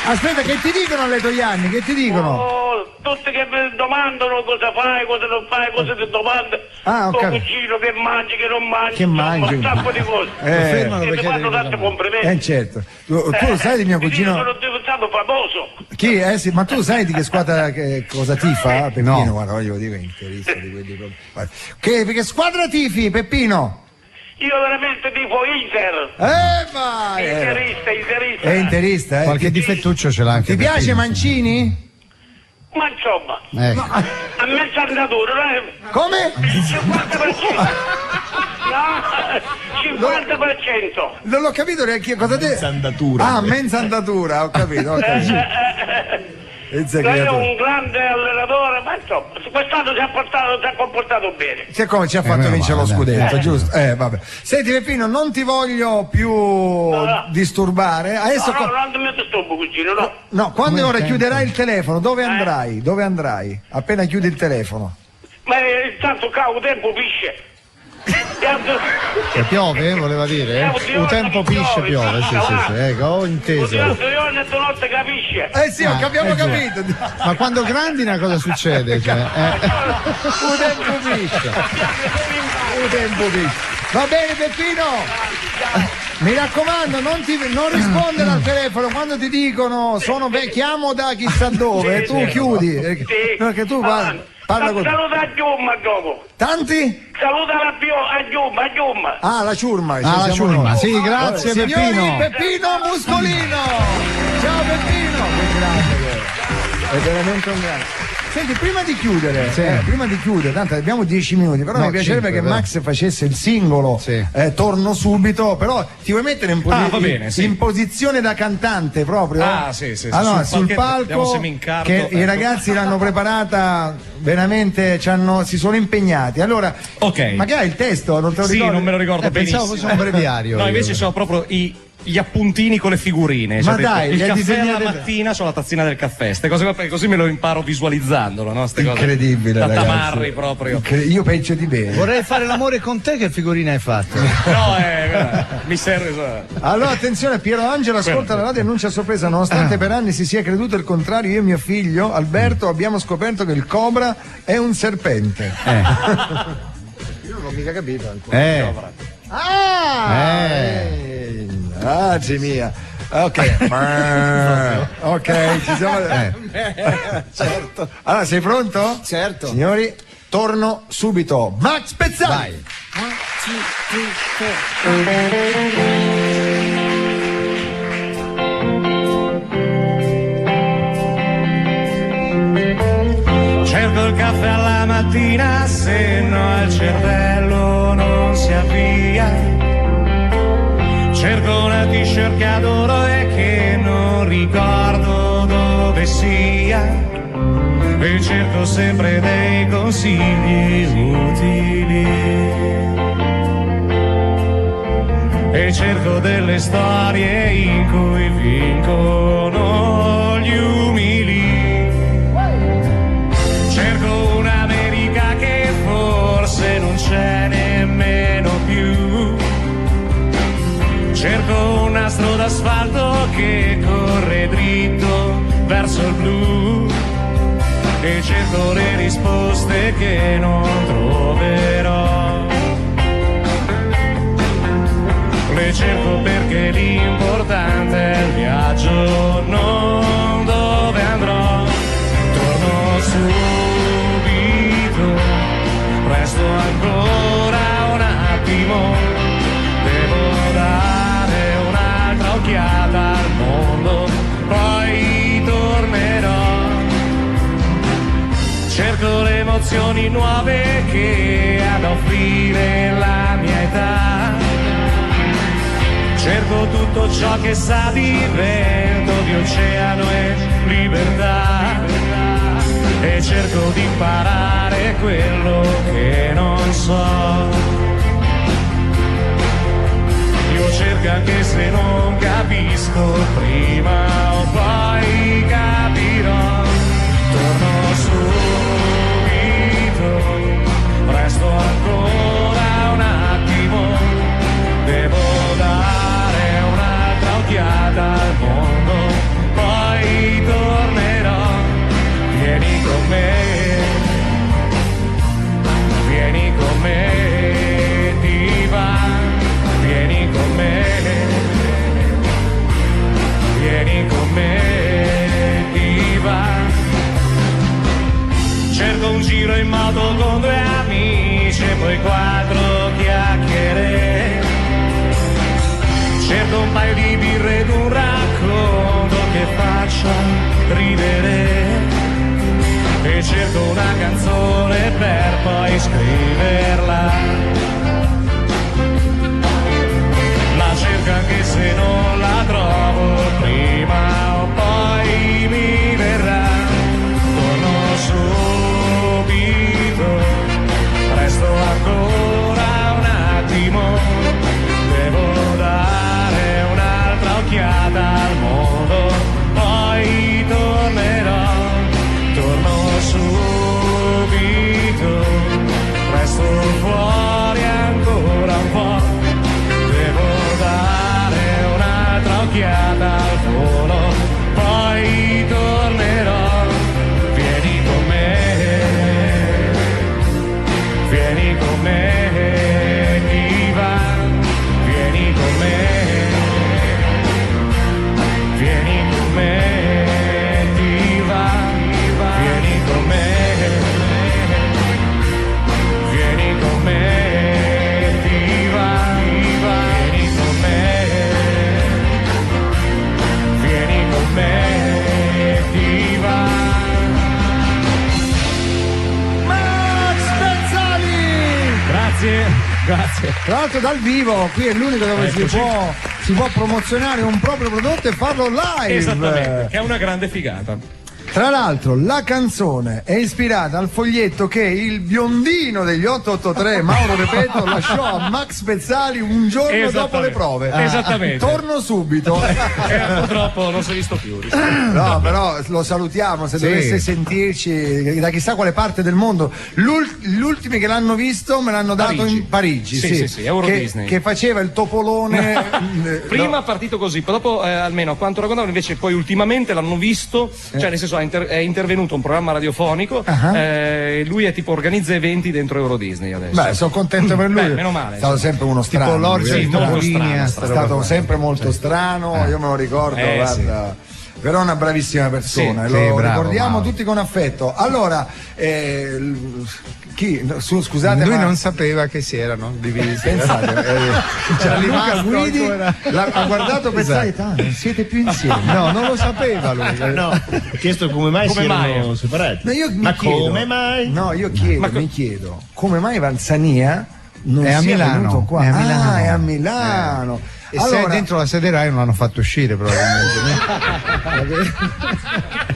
Aspetta, che ti dicono le Toianni? Che ti dicono? Tutti che mi domandano cosa fai, cosa non fai, cosa ti domandano. Tuo cugino che mangi, che non mangi. Che mangi? Un sacco di cose. E mi fanno tanti complimenti. Certo. Tu sai di mio cugino? Sono diventato famoso. Chi? Sì, ma tu sai di che squadra cosa tifa? Peppino, no. Guarda, io dico interista di quelli. Che squadra tifi, Peppino? Io veramente tifo Inter. Interista. È interista, Qualche difettuccio ce l'ha anche. Ti piace Mancini? Ma insomma, a mezza andatura, come? 50%. No, 50%. Non l'ho capito neanche io cosa te. Mezza andatura. Mezza andatura, ho capito. creatura. un grande allenatore, ma insomma, quest'anno si è comportato bene. Che come ci ha fatto vincere lo scudetto, giusto? Vabbè. Senti Peppino, non ti voglio più disturbare. Adesso non mi disturbo, cugino, no. No, quando ora chiuderai il telefono, dove andrai? Dove andrai? Appena chiudi il telefono. Ma intanto cavo tempo pisce. Che piove, voleva dire? Un tempo pisce, piove, sì, ecco, ho inteso. Notte capisce. Sì, abbiamo capito. Ma quando grandina cosa succede? Cioè, Un tempo pisce. Va bene Peppino. Mi raccomando, non rispondere al telefono quando ti dicono chiamo da chissà dove, tu chiudi. Perché tu parla con... Saluta a Giumma dopo. Tanti? Saluta a Giumma. Ah, la ciurma. La ciurma, sì, grazie Peppino. Signori, Peppino Muscolino. Ciao Peppino. Che grande. È veramente un grande. Senti, prima di chiudere, tanto abbiamo 10 minuti, però mi piacerebbe 5, che Max facesse il singolo, torno subito, però ti vuoi mettere in posizione da cantante proprio? Allora, sul palco che i ragazzi l'hanno preparata veramente, si sono impegnati. Allora, magari il testo non te lo ricordi? Sì, non me lo ricordo benissimo. Pensavo fosse un breviario. No, invece sono proprio gli appuntini con le figurine. Ma dai, il caffè la mattina sulla tazzina del caffè, ste cose qua, così me lo imparo visualizzandolo, no? Ste incredibile, cose da ragazzi. tamarri proprio. Io penso di bene. Vorrei fare l'amore con te, che figurine hai fatto? No, mi serve. Allora attenzione, Piero Angelo ascolta la radio e annuncia sorpresa, nonostante per anni si sia creduto il contrario, io e mio figlio Alberto abbiamo scoperto che il cobra è un serpente. Io non ho mica capito ancora. Mia. Ok. Ok, ci siamo. Certo. Allora, sei pronto? Certo. Signori, torno subito. Max Pezzali. Vai. 1, 2, 3, 4. Cerco il caffè alla mattina, se no il cervello non si avvia. Cerco una t-shirt che adoro e che non ricordo dove sia. E cerco sempre dei consigli utili. E cerco delle storie in cui vincono gli umili. Cerco un'America che forse non c'è nemmeno più. Cerco un nastro d'asfalto che corre dritto verso il blu. E cerco le risposte che non troverò. Le cerco perché l'importante è il viaggio, non dove andrò. Torno subito, resto ancora un attimo. Devo dare un'altra occhiata al mondo, poi tornerò. Cerco le emozioni nuove che ha da offrire la mia età. Cerco tutto ciò che sa di vento, di oceano e libertà. E cerco di imparare quello che non so. Io cerco anche se non capisco, prima o poi capirò. Torno subito, resto ancora un attimo, devo dare un'altra occhiata al mondo, poi tornerò. Vieni con me, vieni con me, ti va, vieni con me, vieni con me, ti va. Cerco un giro in moto con 2 amici e poi 4 chiacchiere. Cerco un paio di birre ed un racconto che faccia ridere. E cerco una canzone per poi scriverla. La cerco anche se non la trovo, prima o poi mi verrà. Grazie. Tra l'altro dal vivo, qui è l'unico dove si può promozionare un proprio prodotto e farlo live. Esattamente, che è una grande figata. Tra l'altro la canzone è ispirata al foglietto che il biondino degli 883 Mauro Repeto lasciò a Max Pezzali un giorno dopo le prove. Esattamente. Torno subito. Purtroppo non si è visto più. No, però lo salutiamo se dovesse sentirci da chissà quale parte del mondo. Gli ultimi che l'hanno visto me l'hanno dato in Parigi. Sì, Euro Disney. Che faceva il topolone. Prima è partito così, poi dopo almeno a quanto raccontavano invece poi ultimamente l'hanno visto, cioè nel senso è intervenuto un programma radiofonico, lui è tipo organizza eventi dentro Euro Disney adesso. Beh, sono contento per lui. Meno male. È stato sempre uno strano. Tipo l'orgia è stato sempre molto strano, io me lo ricordo, guarda. Però è una bravissima persona, lo ricordiamo tutti con affetto. Allora, scusate, lui non sapeva che si erano divisi. Pensate, Luca Guidi ha guardato Pezzali, non siete più insieme. No, non lo sapeva lui. No, ho chiesto come mai si erano separati. No, come mai? No, io mi chiedo come mai Vanzania non è a Milano qua. È a Milano. E allora, se è dentro la sede Rai non l'hanno fatto uscire probabilmente.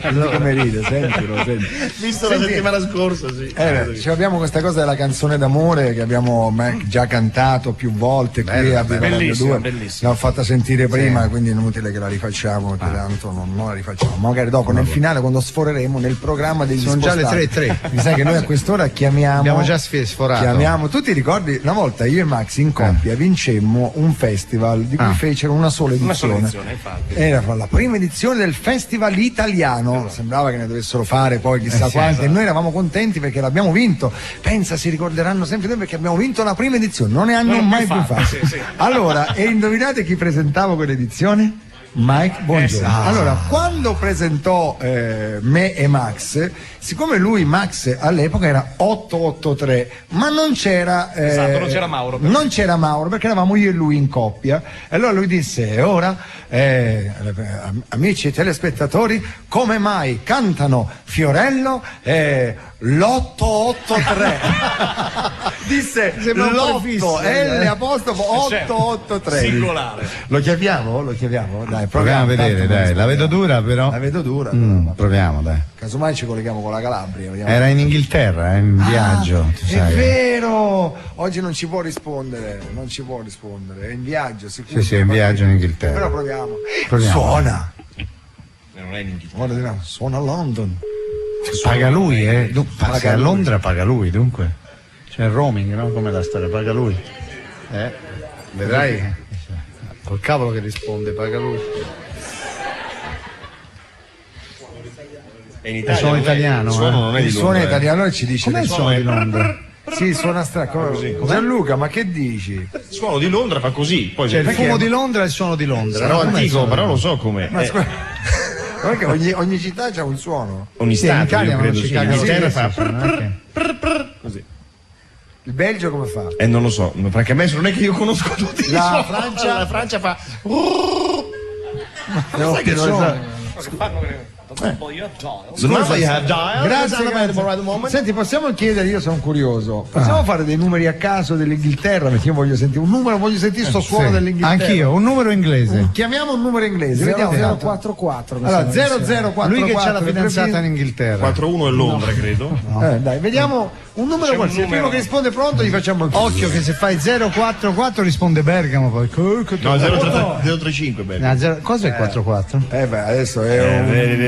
Come ride, sentilo. Visto la settimana scorsa, sì. Abbiamo questa cosa della canzone d'amore che abbiamo già cantato più volte qui a Viva Radio 2. L'ho fatta sentire prima, quindi è inutile che la rifacciamo, tanto non la rifacciamo. Magari dopo nel finale, quando sforeremo nel programma degli sono già le 3:03. Mi sa che noi a quest'ora chiamiamo. Abbiamo già sforato. Tu ti ricordi una volta io e Max in coppia vincemmo un festival di cui fecero una sola edizione. Era la prima edizione del Festival Italiano. Sembrava che ne dovessero fare poi chissà quante. E noi eravamo contenti perché l'abbiamo vinto. Pensa, si ricorderanno sempre noi perché abbiamo vinto la prima edizione, non ne hanno mai più fatto. Allora, e indovinate chi presentava quell'edizione? Mike Bongiorno. Allora, quando presentò me e Max, siccome Max all'epoca era 883, ma non c'era non c'era Mauro. Non c'era Mauro perché eravamo io e lui in coppia. E allora lui disse: e ora, amici telespettatori, come mai cantano Fiorello l'883? Disse l'8 L apostrofo 883. Singolare. Lo chiamiamo? Dai, proviamo a vedere, dai. La vedo dura però. La vedo dura. Proviamo, dai. Casomai ci colleghiamo con la Calabria. Vediamo. Era in Inghilterra, in viaggio. È vero! Oggi non ci può rispondere. È in viaggio, sicuro. Sì, è in viaggio in Inghilterra. Però proviamo. Suona. Non è in Inghilterra. Suona a London. Paga lui, se a Londra paga lui, dunque. C'è il roaming, no? Come la storia, paga lui. Vedrai. Col cavolo che risponde, paga lui. È in Italia. Suono italiano. Il suono italiano e ci dice. Com'è il suono di Londra? Sì, suona Gianluca, ma che dici? Il suono di Londra fa così. Poi il fumo di Londra e il suono di Londra. Sarò antico, però lo so com'è. Perché ogni città c'ha un suono. Ogni stato, in Italia io credo, Chicago, in Inghilterra fa così. Il Belgio come fa? Non lo so, perché a me non è che io conosco tutti. La Francia fa. Sai che sono? Grazie. Senti, possiamo chiedere, io sono curioso, possiamo fare dei numeri a caso dell'Inghilterra? Perché io voglio sentire un numero, voglio sentire sto suono dell'Inghilterra. Anch'io, un numero inglese. Chiamiamo un numero inglese, vediamo. 044. Allora, 0044. Lui che c'ha la fidanzata in Inghilterra. 4-1 è Londra, credo. Dai, vediamo un numero qualsiasi. Il primo che risponde pronto gli facciamo il occhio che se fai 044 risponde Bergamo poi. No, 035 Bergamo. Cos'è il 44? Adesso è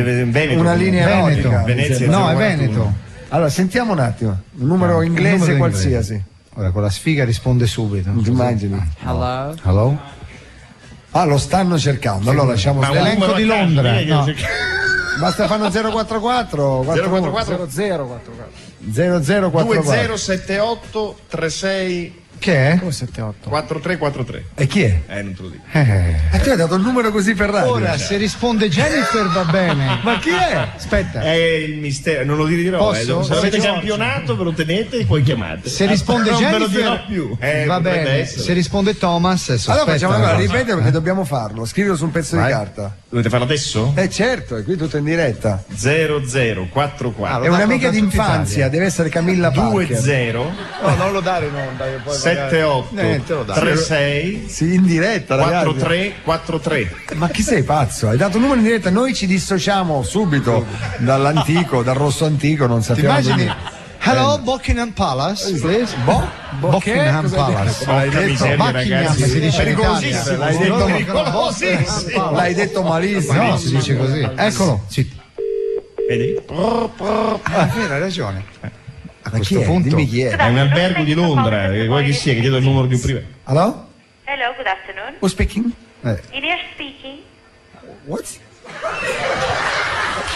una linea erotica. Venezia, no, è Veneto. Allora, sentiamo un attimo. Un numero inglese qualsiasi. Ora con la sfiga risponde subito. Non ti immagini? Hello? Lo stanno cercando. Allora lasciamo l'elenco di Londra. No. Basta fanno 044 207836. Che è? 4343. E chi è? Non te lo dico. E tu hai dato il numero così per radio. Ora se risponde Jennifer va bene. Ma chi è? Aspetta. È il mistero, non lo dirò. Posso? Se avete campionato ve lo tenete e poi chiamate. Se risponde Jennifer non ve lo dirò più. Va bene. Se risponde Thomas è sospetto. Allora facciamo una cosa, ripete perché dobbiamo farlo. Scrivilo su un pezzo di carta. Dovete farlo adesso? Certo, è qui tutto in diretta. 0044. È un'amica d'infanzia, deve essere Camilla Parker. 20. No, non lo dare in onda. 78 36 sì, in diretta, 4343. Ma chi sei, pazzo? Hai dato un numero in diretta, noi ci dissociamo subito dall'antico, dal rosso antico, non sappiamo. Ti immagini? Hello, Buckingham Palace, please. Buckingham Palace. L'hai detto, Buckingham si dice in Italia. L'hai detto malissimo. No, si dice così. Eccolo. Vedi? Hai ragione. A questo punto. Dimmi chi è. È un albergo di Londra, vuoi che sia, che chiedo il numero di un privato. Hello? Hello, good afternoon. Who's speaking? Ines speaking. What?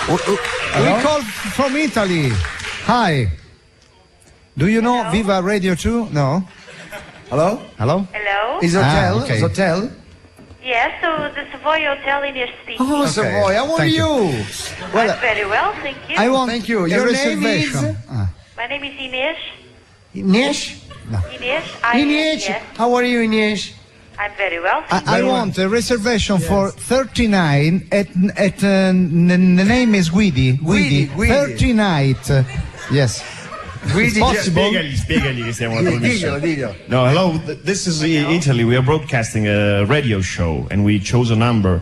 We call from Italy. Hi. Do you know Viva Radio 2? No? Hello? Hello? Is hotel? Okay. Is hotel? Yes, so the Savoy Hotel in your speaking. Oh, Savoy, how are Thank you? Well, I'm very well, thank you. I want Thank you. a Your name reservation. is? My name is Ines. Ines? Ines. Ines? Yes. How are you, Ines? I'm very well. I want a reservation for 39 at the name is Guidi. Guidi. 39. Yes. Guidi, Spiegagli che stiamo alla trasmissione. Diglielo. No, hello, this is Italy. We are broadcasting a radio show and we chose a number.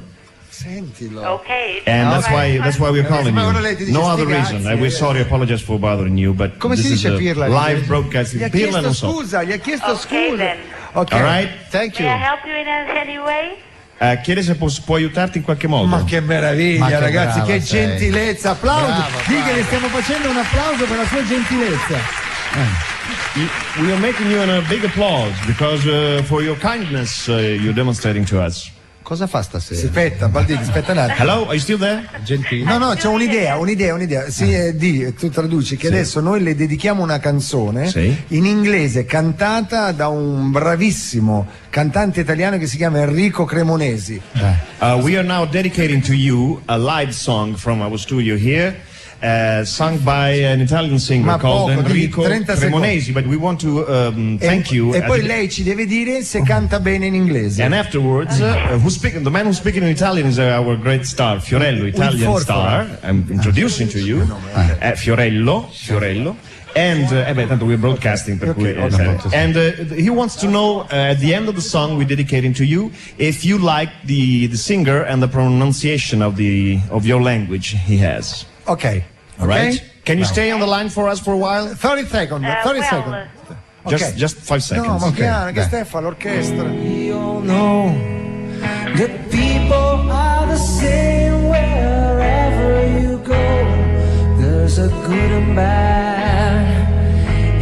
Sentilo. Okay. And that's why we're calling Ma ora lei ti you. dice No other sti reason. cazzi, We're sorry, I apologize for bothering you, but Come this si is dice a pirla? live broadcasting. Gli ha Pirla non chiesto so. scusa, gli ha chiesto Okay, scusa. then. Ok. All right? Thank you. May I help you in any way? Chiede se può aiutarti in qualche modo. Ma che meraviglia, Ma che ragazzi, brava che sei. gentilezza. Applauso. Brava, Dica brava. che stiamo facendo un applauso per la sua gentilezza. We are making you a big applause because for your kindness you're demonstrating to us. Cosa fa stasera? Aspetta, Baldini, aspetta un attimo. Hello, are you still there? Gentile. No, c'ho un'idea. Sì, tu traduci che adesso noi le dedichiamo una canzone in inglese cantata da un bravissimo cantante italiano che si chiama Enrico Cremonesi. We are now dedicating to you a live song from our studio here. Sung by an Italian singer called Enrico Cremonesi, but we want to thank you. E poi lei ci deve dire se canta bene in inglese. And afterwards, the man who's speaking in Italian is our great star, Fiorello, Italian star. I'm introducing to you, Fiorello. And tanto we're broadcasting, per cui, and he wants to know at the end of the song we're dedicating to you if you like the singer and the pronunciation of your language he has. Ok. All right. Can you stay on the line for us for a while? 30 seconds. 30 seconds. Okay. Just 5 seconds. No, ma piano, che stai a fare l'orchestra? We all know that people are the same wherever you go. There's a good and bad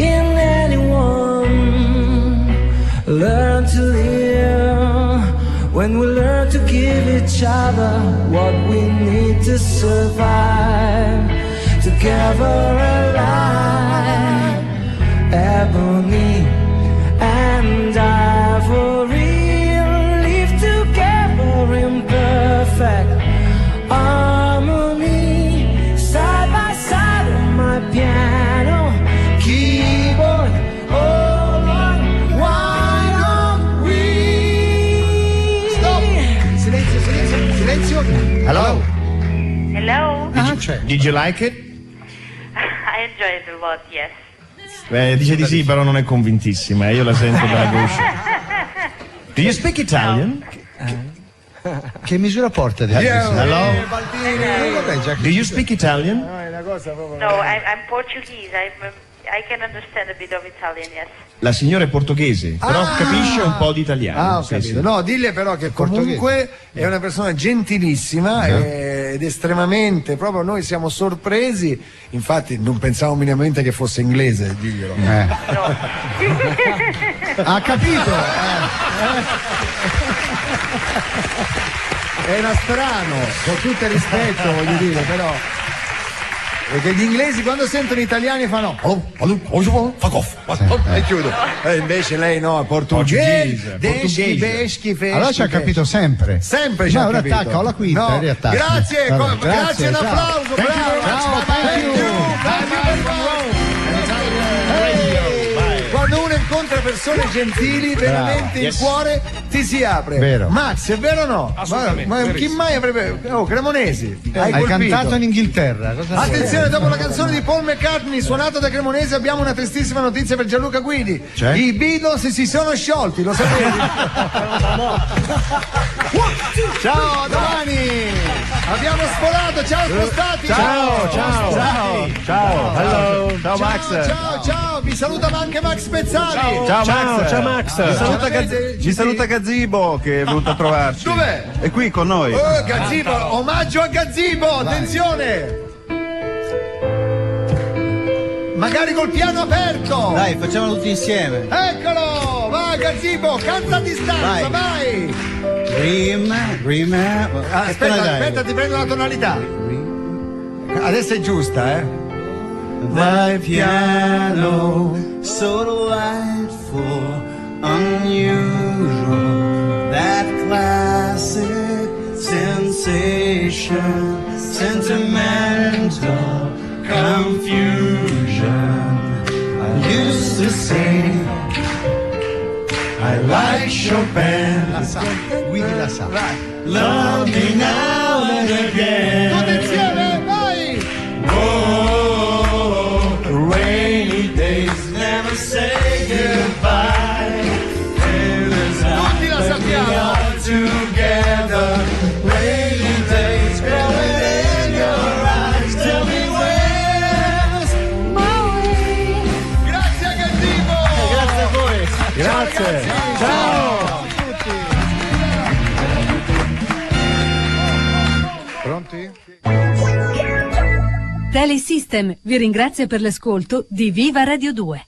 in anyone. Learn to live when we learn to give each other what we need to survive. Together alive, ebony and ivory live together in perfect harmony. Side by side on my piano, keyboard. Oh Lord, why don't we? Stop! Silenzio. Hello. Hello? Did you like it? I enjoy it a lot, yes. Dice di sì, però non è convintissima, io la sento dalla voce. Do you speak Italian? Che misura porta? Hello? Do you speak Italian? No, I'm Portuguese. I can understand a bit of Italian, yes. La signora è portoghese, però capisce un po' di italiano. Ho capito. No, dille però che comunque è una persona gentilissima ed estremamente, proprio noi siamo sorpresi, infatti non pensavo minimamente che fosse inglese, diglielo. Ha capito? Era strano, con tutto il rispetto, voglio dire, però. Perché gli inglesi quando sentono italiani fanno fuck off e chiudo. Invece lei no, è portoghese. Allora ci ha capito sempre. Sempre ci ha capito. Ora attacca, o la quinta, no. riattacca. Grazie, un applauso, bravo. Quando uno incontra persone gentili, veramente il cuore ti ti si apre. Vero. Max, è vero o no? Assolutamente, Ma chi verissimo. mai avrebbe... Oh, Cremonesi, hai colpito. cantato in Inghilterra. Cosa Attenzione, dopo la canzone di Paul McCartney suonata da Cremonesi abbiamo una tristissima notizia per Gianluca Guidi. Cioè? I Beatles si sono sciolti, lo sapevi? Ciao, a domani! Abbiamo spolato, ciao spostati! Ciao. Hello. Ciao Max. Ciao, vi saluta anche Max Pezzali! Ciao Max. Ci saluta Gazzibo che è venuto a trovarci. Dov'è? È qui con noi. Gazzibo, omaggio a Gazzibo, attenzione! Magari col piano aperto! Dai, facciamolo tutti insieme. Eccolo! Vai Gazzibo, canta a distanza, vai! Aspetta, ti prendo la tonalità. Adesso è giusta, My piano, so delightful, unusual, that classic sensation, sentimental confusion. I used to say I like Chopin. Guidi la sa. Love me now and again. Tutti insieme, vai! Oh, rainy days never say goodbye. Tutti la sappiamo. Together, rainy days growing in your eyes. Tell me where's my way. Grazie a Gazzibo! Grazie a voi. Grazie. Ciao a tutti. Pronti? Telesystem vi ringrazia per l'ascolto di Viva Radio 2.